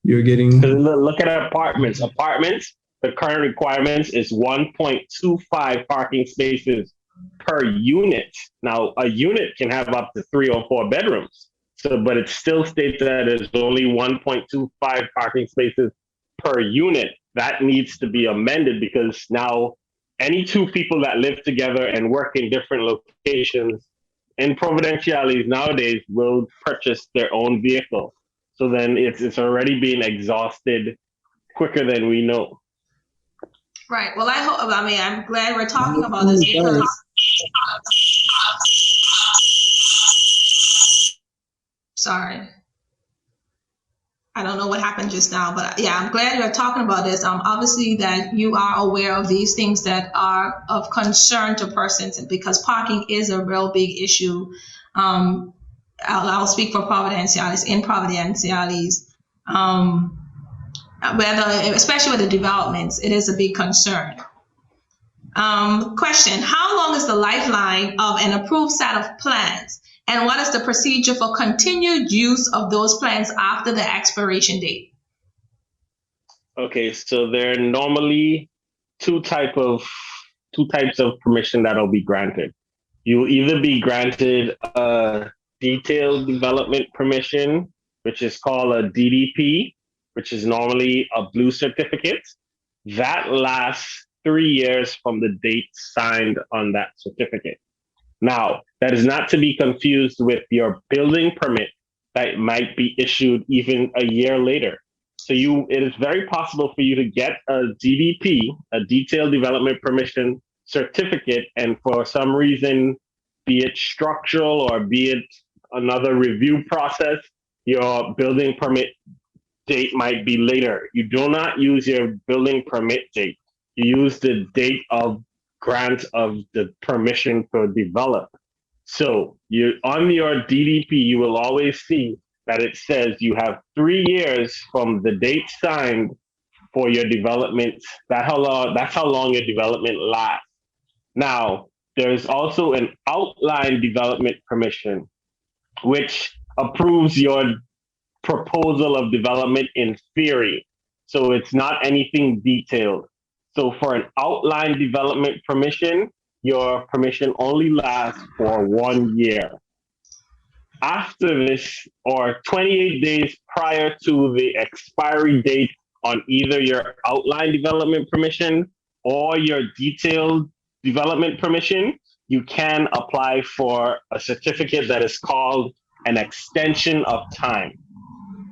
you're getting. Look at apartments. Apartments, the current requirements is 1.25 parking spaces per unit. Now, a unit can have up to 3 or 4 bedrooms. So, but it still states that there's only 1.25 parking spaces per unit. That needs to be amended because now any 2 people that live together and work in different locations in provincialities nowadays will purchase their own vehicle. So then it's already being exhausted quicker than we know. Right. Well, I'm glad we're talking about this because. Sorry. I don't know what happened just now, but yeah, I'm glad you're talking about this. Obviously that you are aware of these things that are of concern to persons because parking is a real big issue. I'll speak for Providenciales, in Providenciales, especially with the developments, it is a big concern. Question, how long is the lifeline of an approved set of plans? And what is the procedure for continued use of those plans after the expiration date? Okay, so there are normally two types of permission that'll be granted. You'll either be granted a detailed development permission, which is called a DDP, which is normally a blue certificate. That lasts 3 years from the date signed on that certificate. Now, that is not to be confused with your building permit that might be issued even a year later. So it is very possible for you to get a DDP, a detailed development permission certificate, and for some reason, be it structural or be it another review process, your building permit date might be later. You do not use your building permit date. You use the date of grant of the permission to develop. So on your DDP, you will always see that it says you have 3 years from the date signed for your development. That's how long your development lasts. Now, there's also an outline development permission, which approves your proposal of development in theory. So it's not anything detailed. So for an outline development permission, your permission only lasts for 1 year. After this, or 28 days prior to the expiry date on either your outline development permission or your detailed development permission, you can apply for a certificate that is called an extension of time.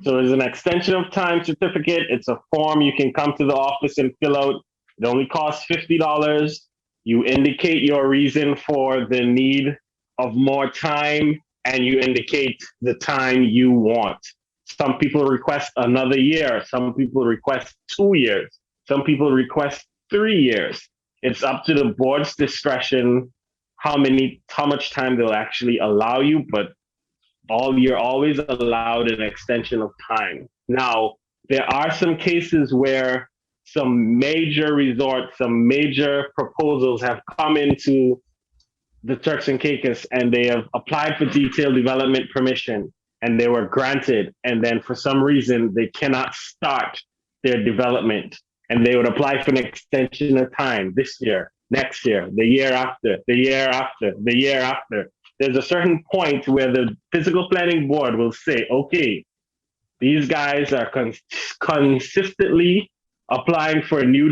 So there's an extension of time certificate. It's a form you can come to the office and fill out. It only costs $50. You indicate your reason for the need of more time, and you indicate the time you want. Some people request another year. Some people request 2 years. Some people request 3 years. It's up to the board's discretion how much time they'll actually allow you, but you're always allowed an extension of time. Now, there are some cases where some major resorts, some major proposals have come into the Turks and Caicos and they have applied for detailed development permission and they were granted. And then for some reason, they cannot start their development and they would apply for an extension of time this year, next year, the year after, the year after, the year after. There's a certain point where the physical planning board will say, okay, these guys are consistently applying for a new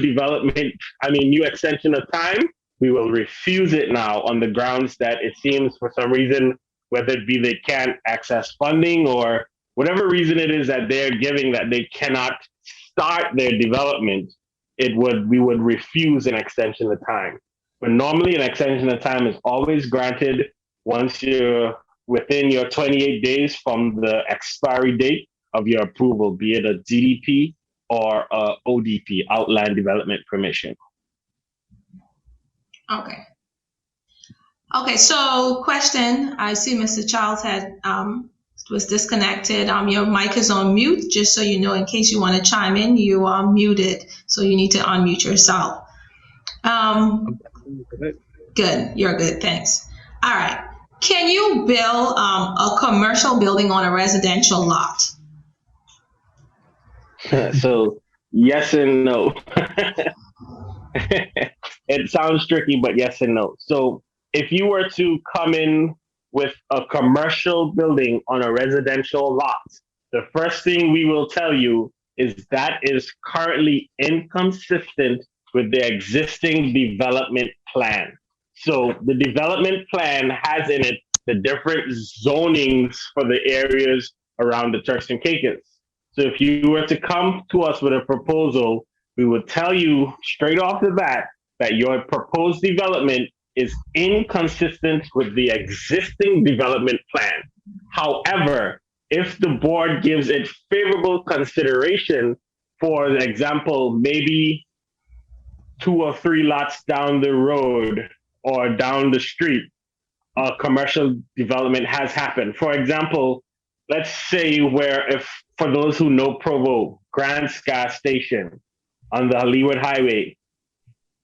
extension of time. We will refuse it now on the grounds that it seems for some reason whether it be they can't access funding or whatever reason it is that they're giving that they cannot start their development, we would refuse an extension of time. But normally an extension of time is always granted once you're within your 28 days from the expiry date of your approval, be it a DDP or a ODP, Outland Development Permission. Okay. Okay, so question, I see Mr. Charles was disconnected. Your mic is on mute, just so you know, in case you want to chime in, you are muted, so you need to unmute yourself. Good, you're good, thanks. All right, can you build a commercial building on a residential lot? So yes and no. It sounds tricky, but yes and no. So if you were to come in with a commercial building on a residential lot, the first thing we will tell you is that is currently inconsistent with the existing development plan. So the development plan has in it the different zonings for the areas around the Turks and Caicos. So if you were to come to us with a proposal, we would tell you straight off the bat that your proposed development is inconsistent with the existing development plan. However, if the board gives it favorable consideration, for example, maybe 2 or 3 lots down the road or down the street, a commercial development has happened. For example, let's say for those who know Provo, Grant's gas station on the Leeward Highway,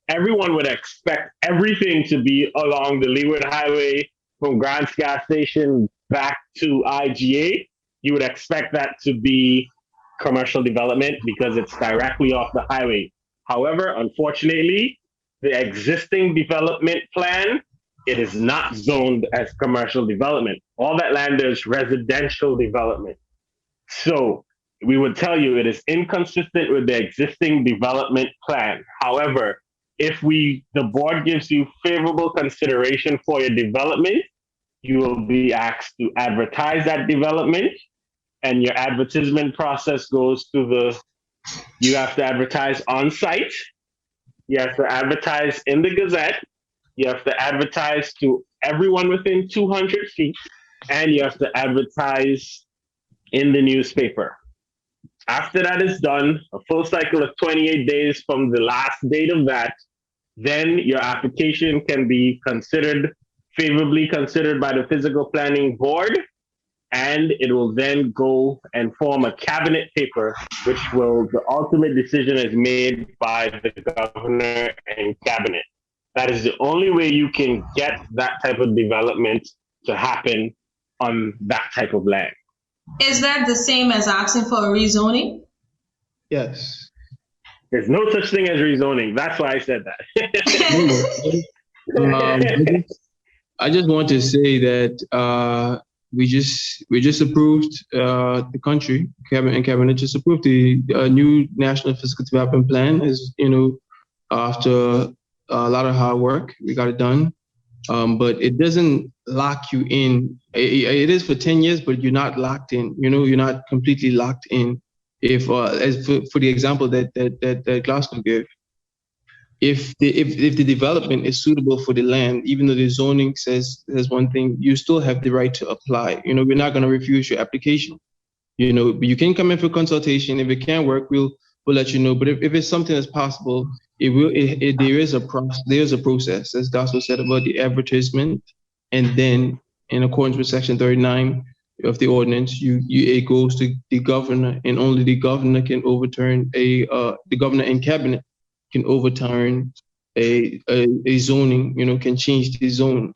everyone would expect everything to be along the Leeward Highway from Grant's gas station back to IGA. You would expect that to be commercial development because it's directly off the highway. However, unfortunately, the existing development plan, it is not zoned as commercial development. All that land is residential development. So we would tell you it is inconsistent with the existing development plan. However, if the board gives you favorable consideration for your development, you will be asked to advertise that development, and your advertisement process goes to you have to advertise on site, you have to advertise in the Gazette, you have to advertise to everyone within 200 feet, and you have to advertise in the newspaper. After that is done, a full cycle of 28 days from the last date of that, then your application can be favorably considered by the physical planning board, and it will then go and form a cabinet paper, the ultimate decision is made by the governor and cabinet. That is the only way you can get that type of development to happen on that type of land. Is that the same as asking for a rezoning? Yes. There's no such thing as rezoning. That's why I said that. I just want to say that we just approved the country cabinet just approved the new national physical development plan. As you know, after a lot of hard work, we got it done. But it doesn't lock you in. It is for 10 years, but you're not locked in. You're not completely locked in. If as for the example that Glasgow gave, if the development is suitable for the land, even though the zoning says one thing, you still have the right to apply. We're not going to refuse your application. But you can come in for consultation. If it can't work, we'll let you know. But if it's something that's possible, there is a process, as Glasgow said, about the advertisement, and then in accordance with Section 39 of the ordinance, it goes to the governor, and only the governor can overturn the governor and cabinet can overturn a zoning, can change the zone.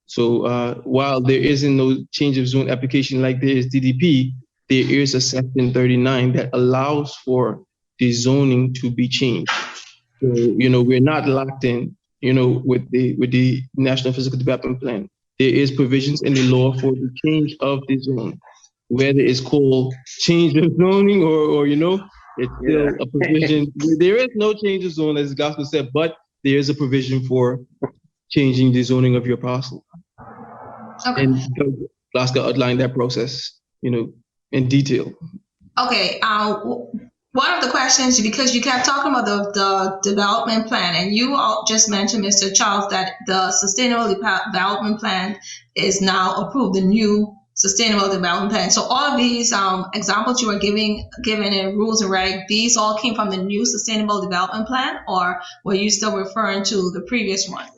So while there isn't no change of zone application like there is DDP, there is a Section 39 that allows for the zoning to be changed. So, we're not locked in, with the National Physical Development Plan. There is provisions in the law for the change of the zone, whether it's called change of zoning or it's still a provision. There is no change of zone, as the gospel said, but there is a provision for changing the zoning of your parcel. Okay. And Glasgow outlined that process, in detail. Okay. One of the questions, because you kept talking about the development plan, and you all just mentioned, Mr. Charles, that the Sustainable Development Plan is now approved, the new Sustainable Development Plan. So all of these examples you were given in rules and reg, these all came from the new Sustainable Development Plan, or were you still referring to the previous one?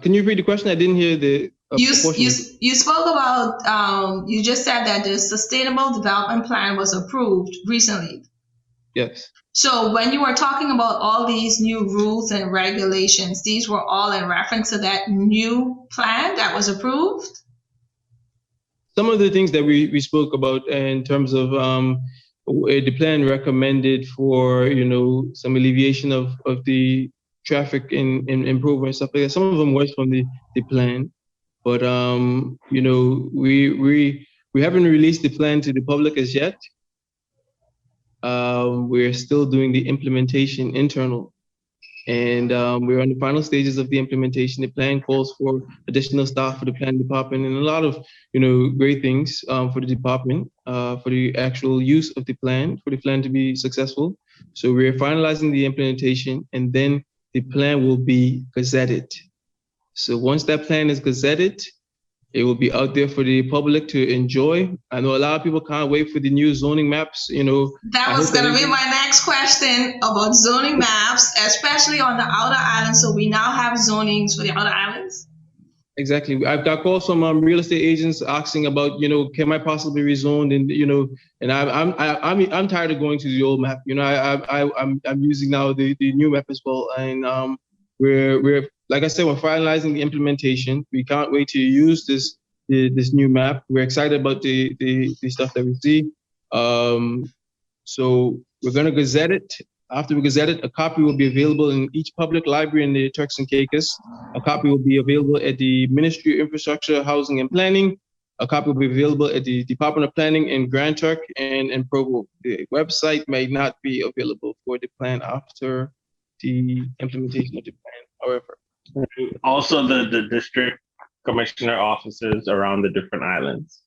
Can you repeat the question? I didn't hear the. You spoke about, you just said that the Sustainable Development Plan was approved recently. Yes. So when you were talking about all these new rules and regulations, these were all in reference to that new plan that was approved? Some of the things that we spoke about in terms of the plan recommended for, some alleviation of the traffic and improvement, stuff like that. Some of them was from the plan. But we haven't released the plan to the public as yet. We're still doing the implementation internal, and we're on the final stages of the implementation. The plan calls for additional staff for the planning department and a lot of great things for the department for the actual use of the plan, for the plan to be successful. So we're finalizing the implementation, and then the plan will be gazetted. So once that plan is gazetted, it will be out there for the public to enjoy. I know a lot of people can't wait for the new zoning maps. That was going to be my next question about zoning maps, especially on the outer islands. So we now have zonings for the outer islands. Exactly. I've got calls from real estate agents asking about, can I possibly rezone? And I'm tired of going to the old map. I'm using now the new map as well, and we're like I said, we're finalizing the implementation. We can't wait to use this new map. We're excited about the stuff that we see. So we're going to gazette it. After we gazette it, a copy will be available in each public library in the Turks and Caicos. A copy will be available at the Ministry of Infrastructure, Housing and Planning. A copy will be available at the Department of Planning in Grand Turk and in Provo. The website may not be available for the plan after the implementation of the plan, however. Also, the district commissioner offices around the different islands.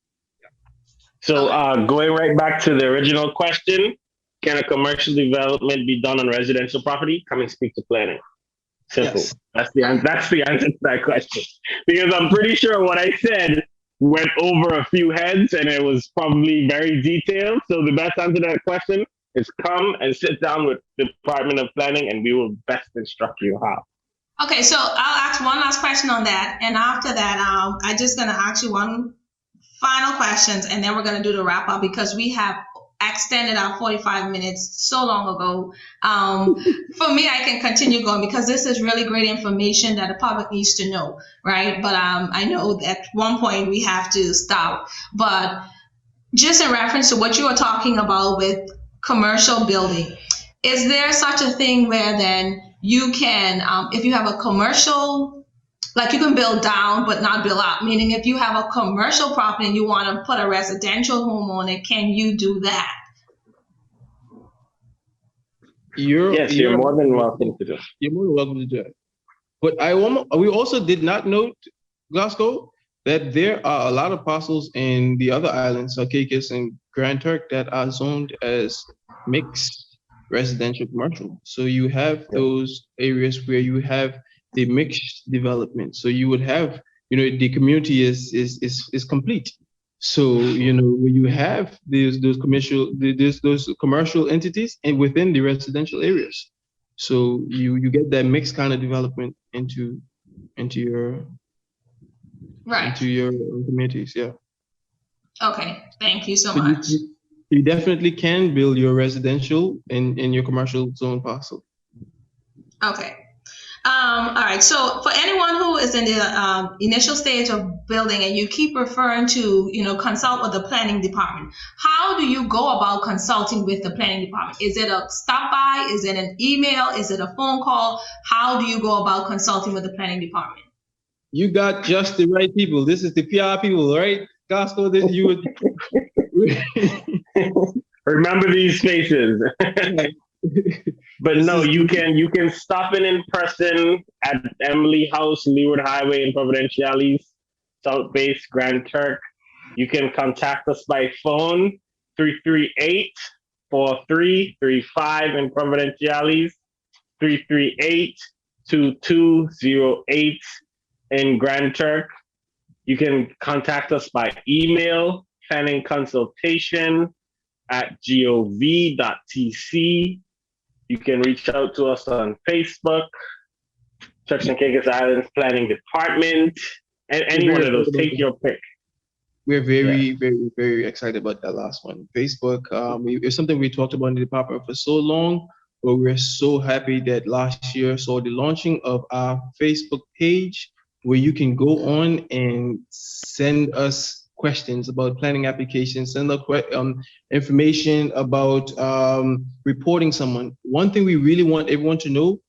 So going right back to the original question, can a commercial development be done on residential property? Come and speak to planning. Simple. Yes. That's the answer to that question. Because I'm pretty sure what I said went over a few heads and it was probably very detailed. So the best answer to that question is come and sit down with the Department of Planning and we will best instruct you how. Okay, so I'll ask one last question on that, and after that, I'm just going to ask you one final question, and then we're going to do the wrap up because we have extended our 45 minutes so long ago. For me, I can continue going because this is really great information that the public needs to know, right? But I know that at one point we have to stop. But just in reference to what you were talking about with commercial building, is there such a thing where then you can, if you have a commercial, like you can build down but not build up, meaning if you have a commercial property and you want to put a residential home on it, can you do that? You're more than welcome to do it. You're more than welcome to do it. But we also did not note, Glasgow, that there are a lot of parcels in the other islands, Caicos and Grand Turk, that are zoned as mixed residential commercial. So you have those areas where you have the mixed development. So you would have, the community is complete. So when you have those commercial entities and within the residential areas, so you get that mixed kind of development into your communities. Yeah. Okay. Thank you so much. You definitely can build your residential in your commercial zone parcel. Okay. All right. So for anyone who is in the initial stage of building and you keep referring to, consult with the planning department, how do you go about consulting with the planning department? Is it a stop by? Is it an email? Is it a phone call? How do you go about consulting with the planning department? You got just the right people. This is the PR people, right? Gospel, this you would. Remember these faces. But no, you can stop in person at Emily House, Leeward Highway in Providenciales. South Base, Grand Turk. You can contact us by phone, 338-4335 in Providenciales, 338-2208 in Grand Turk. You can contact us by email, planningconsultation@gov.tc. You can reach out to us on Facebook, Turks and Caicos Islands Planning Department, and any one of those. Take your pick. We're very, very, very excited about that last one. Facebook, it's something we talked about in the department for so long, but we're so happy that last year saw the launching of our Facebook page where you can go on and send us questions about planning applications, send us information about reporting someone. One thing we really want everyone to know,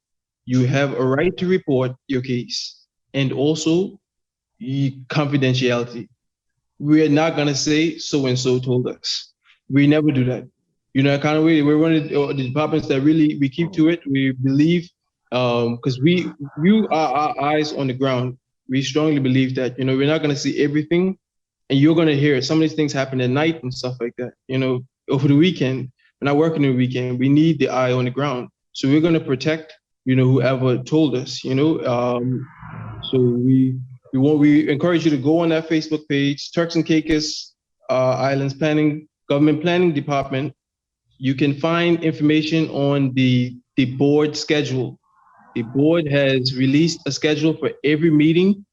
you have a right to report your case, and also confidentiality. We are not gonna say so-and-so told us. We never do that. You know, kind of way, we're one of the departments that really, we keep to it. We believe, because you are our eyes on the ground. We strongly believe that, you know, we're not gonna see everything, and you're gonna hear it. Some of these things happen at night and stuff like that. You know, over the weekend, we're not working the weekend. We need the eye on the ground. So we're gonna protect, you know, whoever told us, you know. So we encourage you to go on that Facebook page, Turks and Caicos Islands Government Planning Department. You can find information on the board schedule. The board has released a schedule for every meeting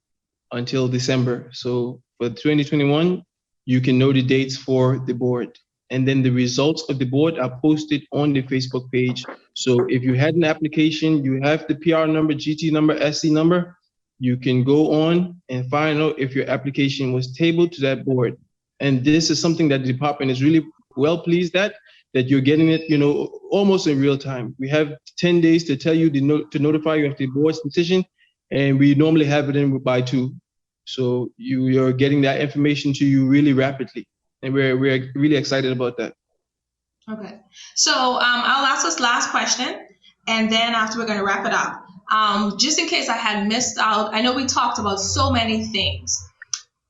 until December. So for 2021, you can know the dates for the board. And then the results of the board are posted on the Facebook page. So if you had an application, you have the PR number, GT number, SC number, you can go on and find out if your application was tabled to that board. And this is something that the department is really well pleased that you're getting it, you know, almost in real time. We have 10 days to tell you to notify you of the board's decision, and we normally have it in by 2. So you're getting that information to you really rapidly, and we're really excited about that. Okay, so I'll ask this last question, and then after we're going to wrap it up. Just in case I had missed out, I know we talked about so many things.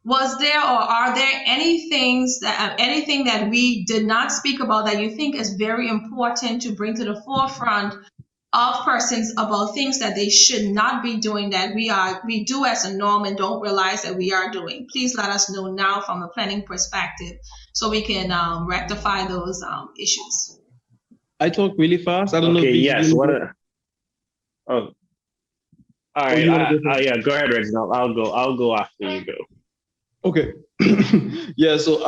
Was there or are there anything that we did not speak about that you think is very important to bring to the forefront of persons about things that they should not be doing that we do as a norm and don't realize that we are doing? Please let us know now from a planning perspective so we can rectify those issues. I talk really fast. I don't know. Okay, yes. All right. Yeah, go ahead, Reginald. I'll go after you go. Okay. Yeah. So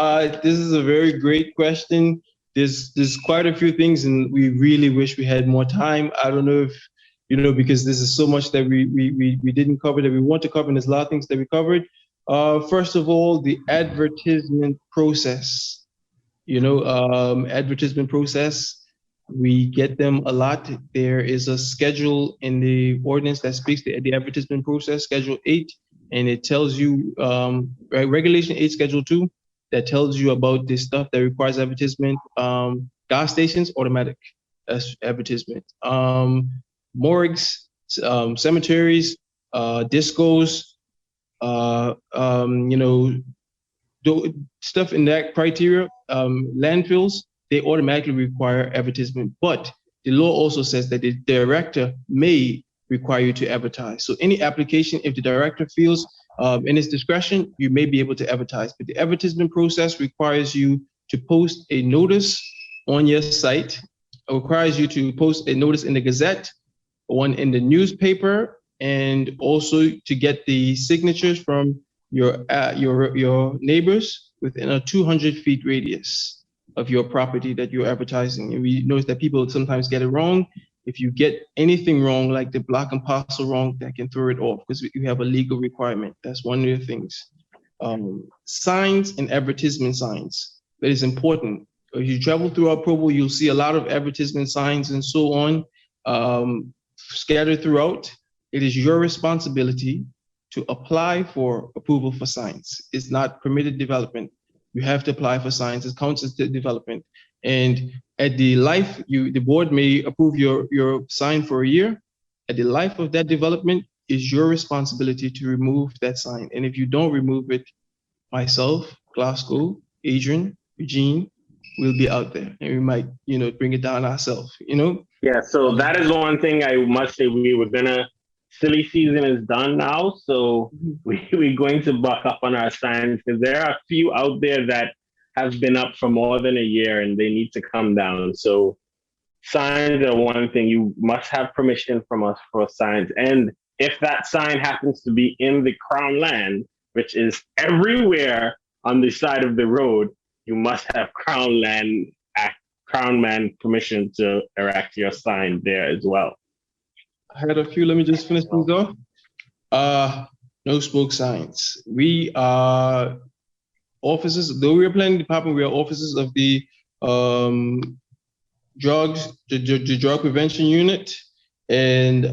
this is a very great question. There's quite a few things, and we really wish we had more time. I don't know if, you know, because this is so much that we didn't cover that we want to cover, and there's a lot of things that we covered. First of all, the advertisement process. You know, advertisement process. We get them a lot. There is a schedule in the ordinance that speaks to the advertisement process, Schedule 8, and it tells you, Regulation 8, Schedule 2, that tells you about the stuff that requires advertisement. Gas stations, automatic advertisement. Morgues, cemeteries, discos, you know, stuff in that criteria, landfills, they automatically require advertisement. But the law also says that the director may require you to advertise. So any application, if the director feels in his discretion, you may be able to advertise. But the advertisement process requires you to post a notice on your site. It requires you to post a notice in the Gazette, one in the newspaper, and also to get the signatures from your neighbors within a 200 feet radius of your property that you're advertising. And we notice that people sometimes get it wrong. If you get anything wrong, like the block and parcel wrong, that can throw it off because you have a legal requirement. That's one of the things. Signs and advertisement signs, that is important. If you travel through our Provo, you'll see a lot of advertisement signs and so on scattered throughout. It is your responsibility to apply for approval for signs. It's not permitted development. You have to apply for signs. It counts as development. And at the life, the board may approve your sign for a year. At the life of that development, is your responsibility to remove that sign. And if you don't remove it, myself, Glasgow, Adrian, Eugene, will be out there, and we might, bring it down ourselves, Yeah, so that is one thing I must say. Silly season is done now, so we're going to buck up on our signs because there are a few out there that have been up for more than a year and they need to come down. So signs are one thing. You must have permission from us for signs. And if that sign happens to be in the Crown land, which is everywhere on the side of the road, you must have Crown man permission to erect your sign there as well. I had a few. Let me just finish things off. No smoke signs. We are officers, though we are planning department, we are officers of the drug prevention unit. And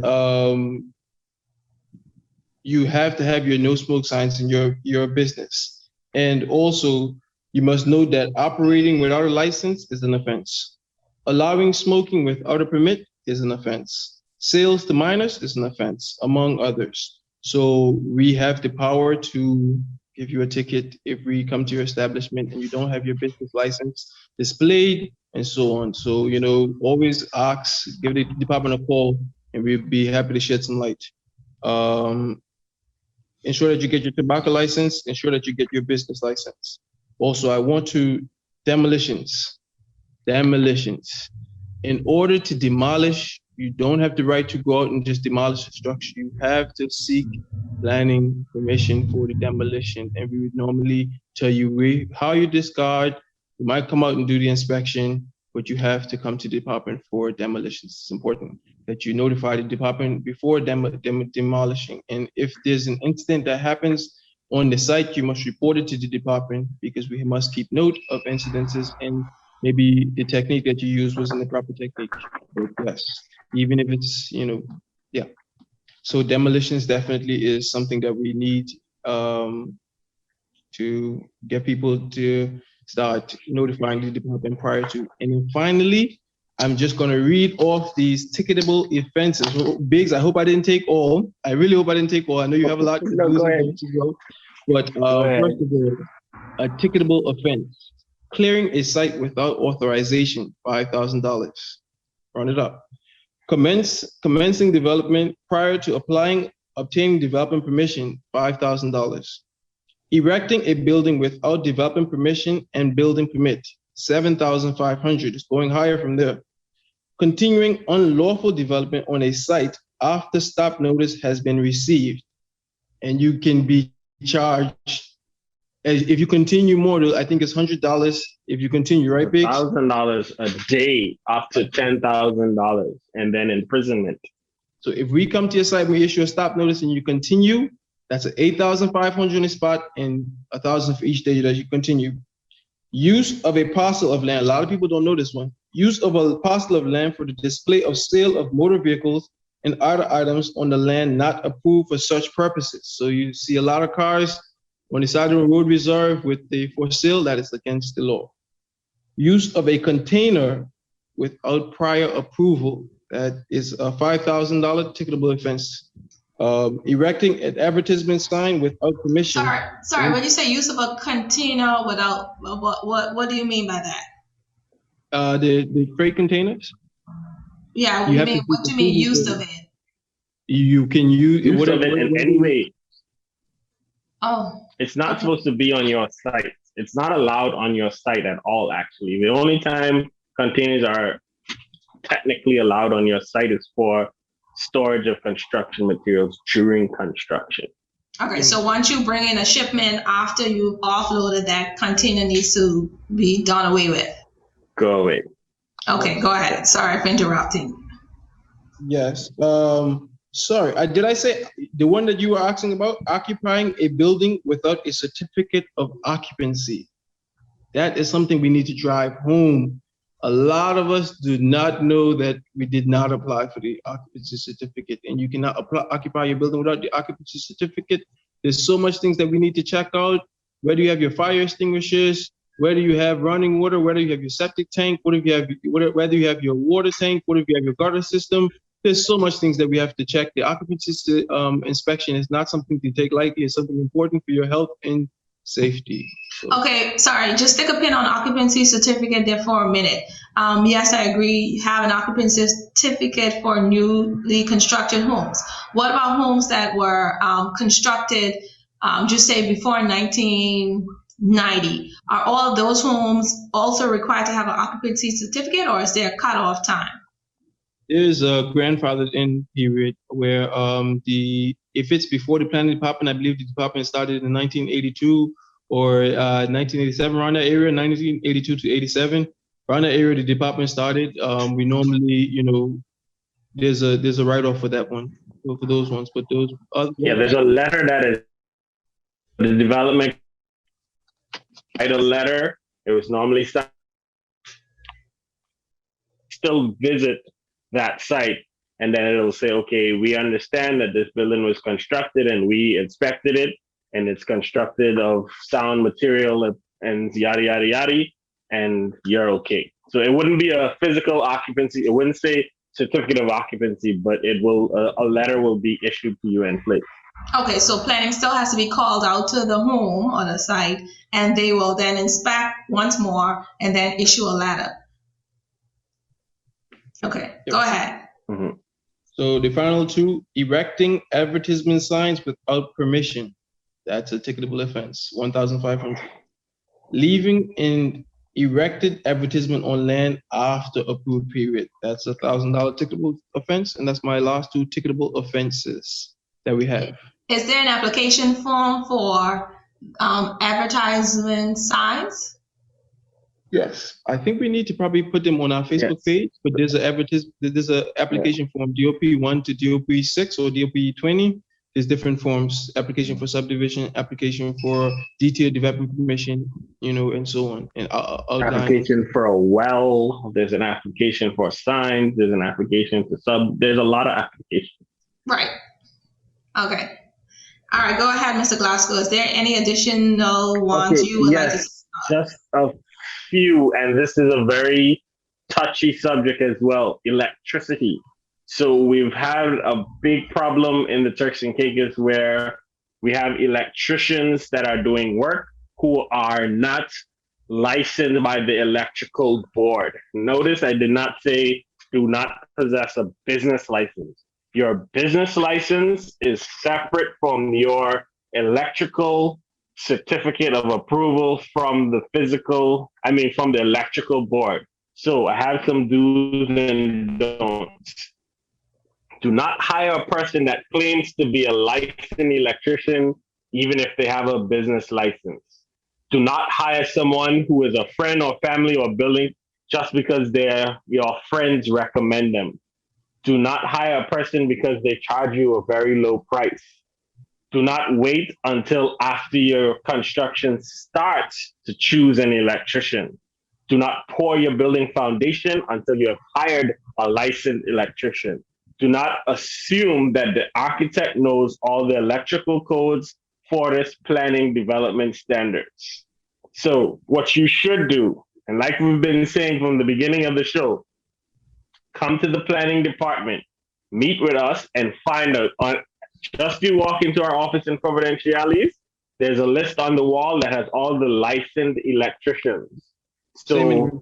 you have to have your no smoke signs in your business. And also, you must know that operating without a license is an offense. Allowing smoking without a permit is an offense. Sales to minors is an offense, among others. So we have the power to give you a ticket if we come to your establishment and you don't have your business license displayed and so on. So, always give the department a call and we'll be happy to shed some light. Ensure that you get your tobacco license, ensure that you get your business license. Also, I want demolitions. In order to demolish, you don't have the right to go out and just demolish the structure. You have to seek planning permission for the demolition. And we would normally tell you how you discard. You might come out and do the inspection, but you have to come to the department for demolitions. It's important that you notify the department before demolishing. And if there's an incident that happens on the site, you must report it to the department because we must keep note of incidences and maybe the technique that you used wasn't the proper technique. But yes, even if it's, yeah. So demolitions definitely is something that we need to get people to start notifying the department prior to. And then finally, I'm just going to read off these ticketable offenses. Biggs, I hope I didn't take all. I really hope I didn't take all. I know you have a lot to no, go ahead. But first of all, a ticketable offense. Clearing a site without authorization, $5,000. Run it up. Commencing development prior to obtaining development permission, $5,000. Erecting a building without development permission and building permit, $7,500. It's going higher from there. Continuing unlawful development on a site after stop notice has been received, and you can be charged. If you continue more, I think it's $100 if you continue, right, Biggs? $1,000 a day, up to $10,000, and then imprisonment. So if we come to your site, we issue a stop notice, and you continue, that's an $8,500 on the spot and $1,000 for each day that you continue. Use of a parcel of land. A lot of people don't know this one. Use of a parcel of land for the display of sale of motor vehicles and other items on the land not approved for such purposes. So you see a lot of cars on the side of the road reserved with the for sale, that is against the law. Use of a container without prior approval, that is a $5,000 ticketable offense. Erecting an advertisement sign without permission. Sorry. When you say use of a container without, what do you mean by that? The freight containers. Yeah, what do you mean use of it? You can use of it in any way. Oh. It's not supposed to be on your site. It's not allowed on your site at all, actually. The only time containers are technically allowed on your site is for storage of construction materials during construction. Okay, so once you bring in a shipment after you've offloaded, that container needs to be done away with. Go away. Okay, go ahead. Sorry for interrupting. Yes. Sorry, did I say the one that you were asking about, occupying a building without a certificate of occupancy? That is something we need to drive home. A lot of us do not know that we did not apply for the occupancy certificate, and you cannot occupy your building without the occupancy certificate. There's so much things that we need to check out. Whether you have your fire extinguishers, whether you have running water, whether you have your septic tank, whether you have your water tank, what if you have your gutter system, there's so much things that we have to check. The occupancy inspection is not something to take lightly. It's something important for your health and safety. So, Okay, sorry, just stick a pin on occupancy certificate there for a minute. Yes, I agree, have an occupancy certificate for newly constructed homes. What about homes that were constructed, just say before 1990? Are all of those homes also required to have an occupancy certificate, or is there a cutoff time? there's a grandfathered in period where if it's before the planning department, I believe the department started in 1982 or 1987, around that area, 1982 to 87. Around that area, the department started. We normally, there's a write-off for that one, for those ones. But those other there's a letter that is the development. Write a letter. It was normally still visit that site, and then it'll say, okay, we understand that this building was constructed and we inspected it, and it's constructed of sound material and yada yada yada, and you're okay. So it wouldn't be a physical occupancy. It wouldn't say certificate of occupancy, but it will a letter will be issued to you in place. Okay, so planning still has to be called out to the home or the site, and they will then inspect once more and then issue a letter. Okay, go ahead. Mm-hmm. So the final two, erecting advertisement signs without permission. That's a ticketable offense, 1,500. Leaving an erected advertisement on land after approved period. That's $1,000 ticketable offense, and that's my last two ticketable offenses that we have. Is there an application form for advertisement signs? Yes, I think we need to probably put them on our Facebook page, but there's an application form, DOP 1 to DOP 6 or DOP 20. There's different forms, application for subdivision, application for detailed development permission, and so on. And application for a well, there's an application for signs, there's an application for there's a lot of applications. Right. Okay. All right, go ahead, Mr. Glasgow. Is there any additional ones you would like to start? Just a few, and this is a very touchy subject as well, electricity. So we've had a big problem in the Turks and Caicos where we have electricians that are doing work who are not licensed by the electrical board. Notice I did not say do not possess a business license. Your business license is separate from your electrical certificate of approval from the from the electrical board. So I have some do's and don'ts. Do not hire a person that claims to be a licensed electrician, even if they have a business license. Do not hire someone who is a friend or family or building just because your friends recommend them. Do not hire a person because they charge you a very low price. Do not wait until after your construction starts to choose an electrician. Do not pour your building foundation until you have hired a licensed electrician. Do not assume that the architect knows all the electrical codes for this planning development standards. So what you should do, and like we've been saying from the beginning of the show, come to the planning department, meet with us, and find out. Just you walk into our office in Providenciales, there's a list on the wall that has all the licensed electricians. So,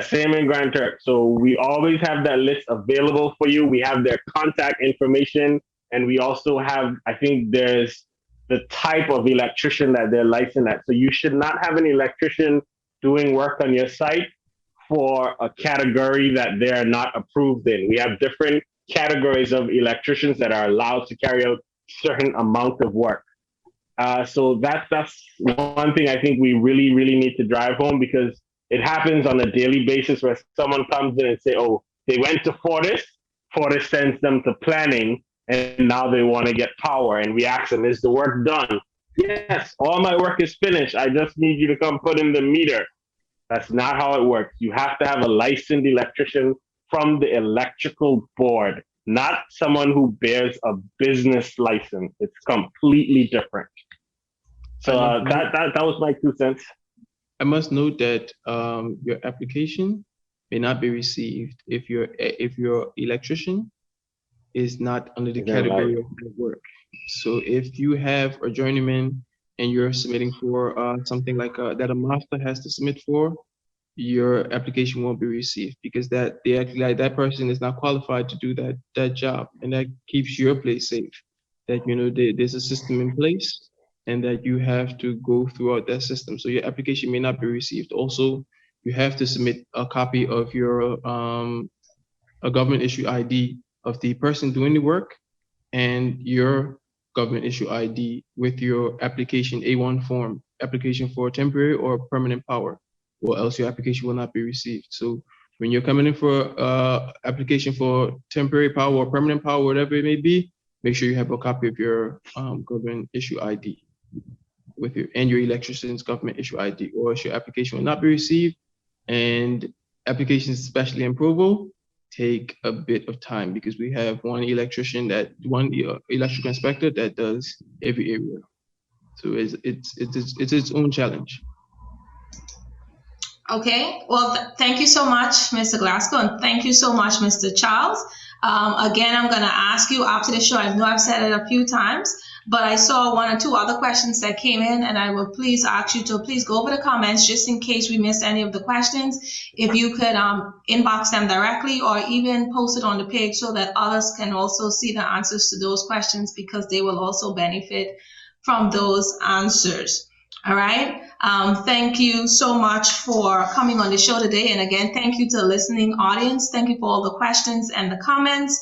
same in Grand Turk. So we always have that list available for you. We have their contact information, and we also have, I think there's the type of electrician that they're licensed at. So you should not have an electrician doing work on your site for a category that they're not approved in. We have different categories of electricians that are allowed to carry out certain amount of work. So that's one thing I think we really, really need to drive home, because it happens on a daily basis where someone comes in and say, oh, they went to Fortis sends them to planning, and now they want to get power. And we ask them, is the work done? Yes, all my work is finished. I just need you to come put in the meter. That's not how it works. You have to have a licensed electrician from the electrical board, not someone who bears a business license. It's completely different. So that was my 2 cents. I must note that your application may not be received if your electrician is not under the category of work. So if you have a journeyman and you're submitting for something like that a master has to submit for, your application won't be received because that person is not qualified to do that job, and that keeps your place safe. That there's a system in place, and that you have to go throughout that system. So your application may not be received. Also, you have to submit a copy of your a government issue ID of the person doing the work, and your government issue ID with your application A1 form, application for temporary or permanent power, or else your application will not be received. So when you're coming in for application for temporary power or permanent power, whatever it may be, make sure you have a copy of your government issue ID with your electrician's government issue ID, or else your application will not be received. And applications, especially in Provo, take a bit of time because we have one electrical inspector that does every area. So it's its own challenge. Okay, well, thank you so much, Mr. Glasgow, and thank you so much, Mr. Charles. Again, I'm going to ask you after the show. I know I've said it a few times, but I saw one or two other questions that came in, and I will please ask you to please go over the comments just in case we missed any of the questions. If you could inbox them directly or even post it on the page so that others can also see the answers to those questions, because they will also benefit from those answers. All right. Thank you so much for coming on the show today. And again, thank you to the listening audience. Thank you for all the questions and the comments.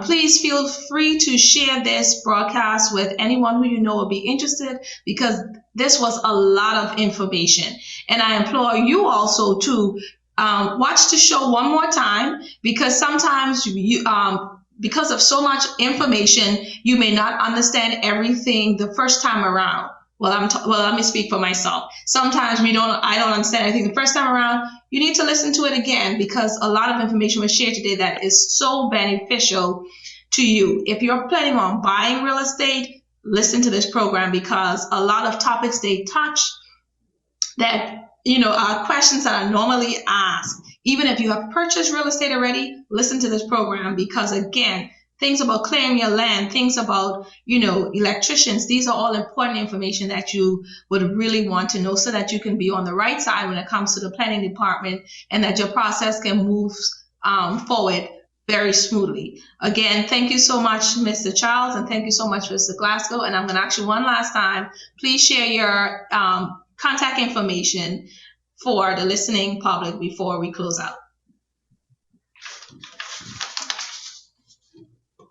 Please feel free to share this broadcast with anyone who you know will be interested, because this was a lot of information. And I implore you also to watch the show one more time, because sometimes because of so much information, you may not understand everything the first time around. Well, let me speak for myself. Sometimes I don't understand anything the first time around. You need to listen to it again, because a lot of information was shared today that is so beneficial to you. If you're planning on buying real estate, listen to this program, because a lot of topics they touch that, are questions that are normally asked. Even if you have purchased real estate already, listen to this program, because again, things about clearing your land, things about, electricians, these are all important information that you would really want to know so that you can be on the right side when it comes to the planning department, and that your process can move forward very smoothly. Again, thank you so much, Mr. Charles, and thank you so much, Mr. Glasgow. And I'm going to ask you one last time, please share your contact information for the listening public before we close out.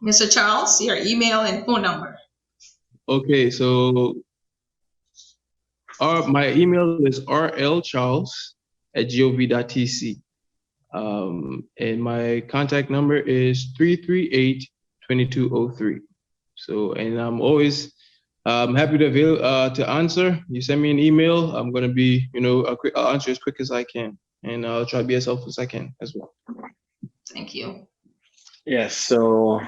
Mr. Charles, your email and phone number. Okay, so my email is rlcharles@gov.tc. And my contact number is 338-2203. So, and I'm always happy to answer. You send me an email, I'm going to be, I'll answer as quick as I can. And I'll try to be as helpful as I can as well. Thank you. Yes, so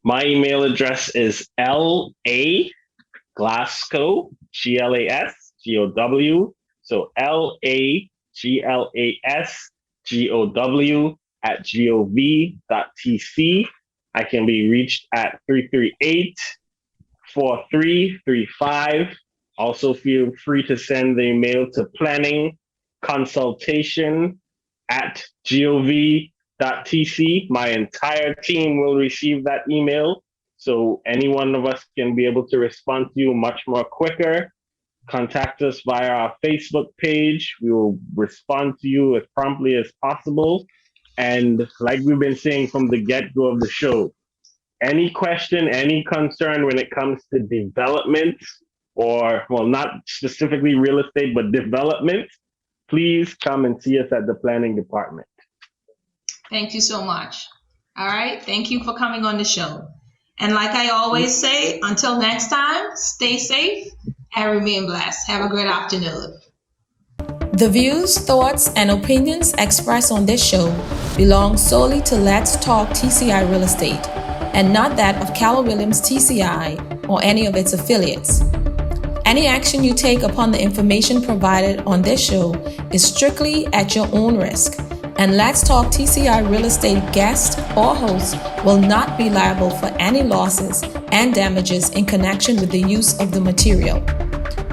my email address is LA Glasgow, GLASGOW. So LAGLASGOW@gov.tc. I can be reached at 338-4335. Also feel free to send the email to planningconsultation@gov.tc. My entire team will receive that email, so any one of us can be able to respond to you much more quicker. Contact us via our Facebook page. We will respond to you as promptly as possible. And like we've been saying from the get-go of the show, any question, any concern when it comes to development, or, well, not specifically real estate, but development, please come and see us at the planning department. Thank you so much. All right. Thank you for coming on the show. And like I always say, until next time, stay safe and remain blessed. Have a great afternoon. The views, thoughts, and opinions expressed on this show belong solely to Let's Talk TCI Real Estate, and not that of Keller Williams TCI or any of its affiliates. Any action you take upon the information provided on this show is strictly at your own risk and Let's Talk TCI Real Estate guest or host will not be liable for any losses and damages in connection with the use of the material.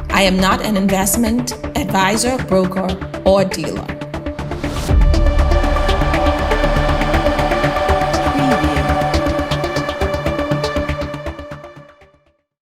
I am not an investment advisor, broker, or dealer.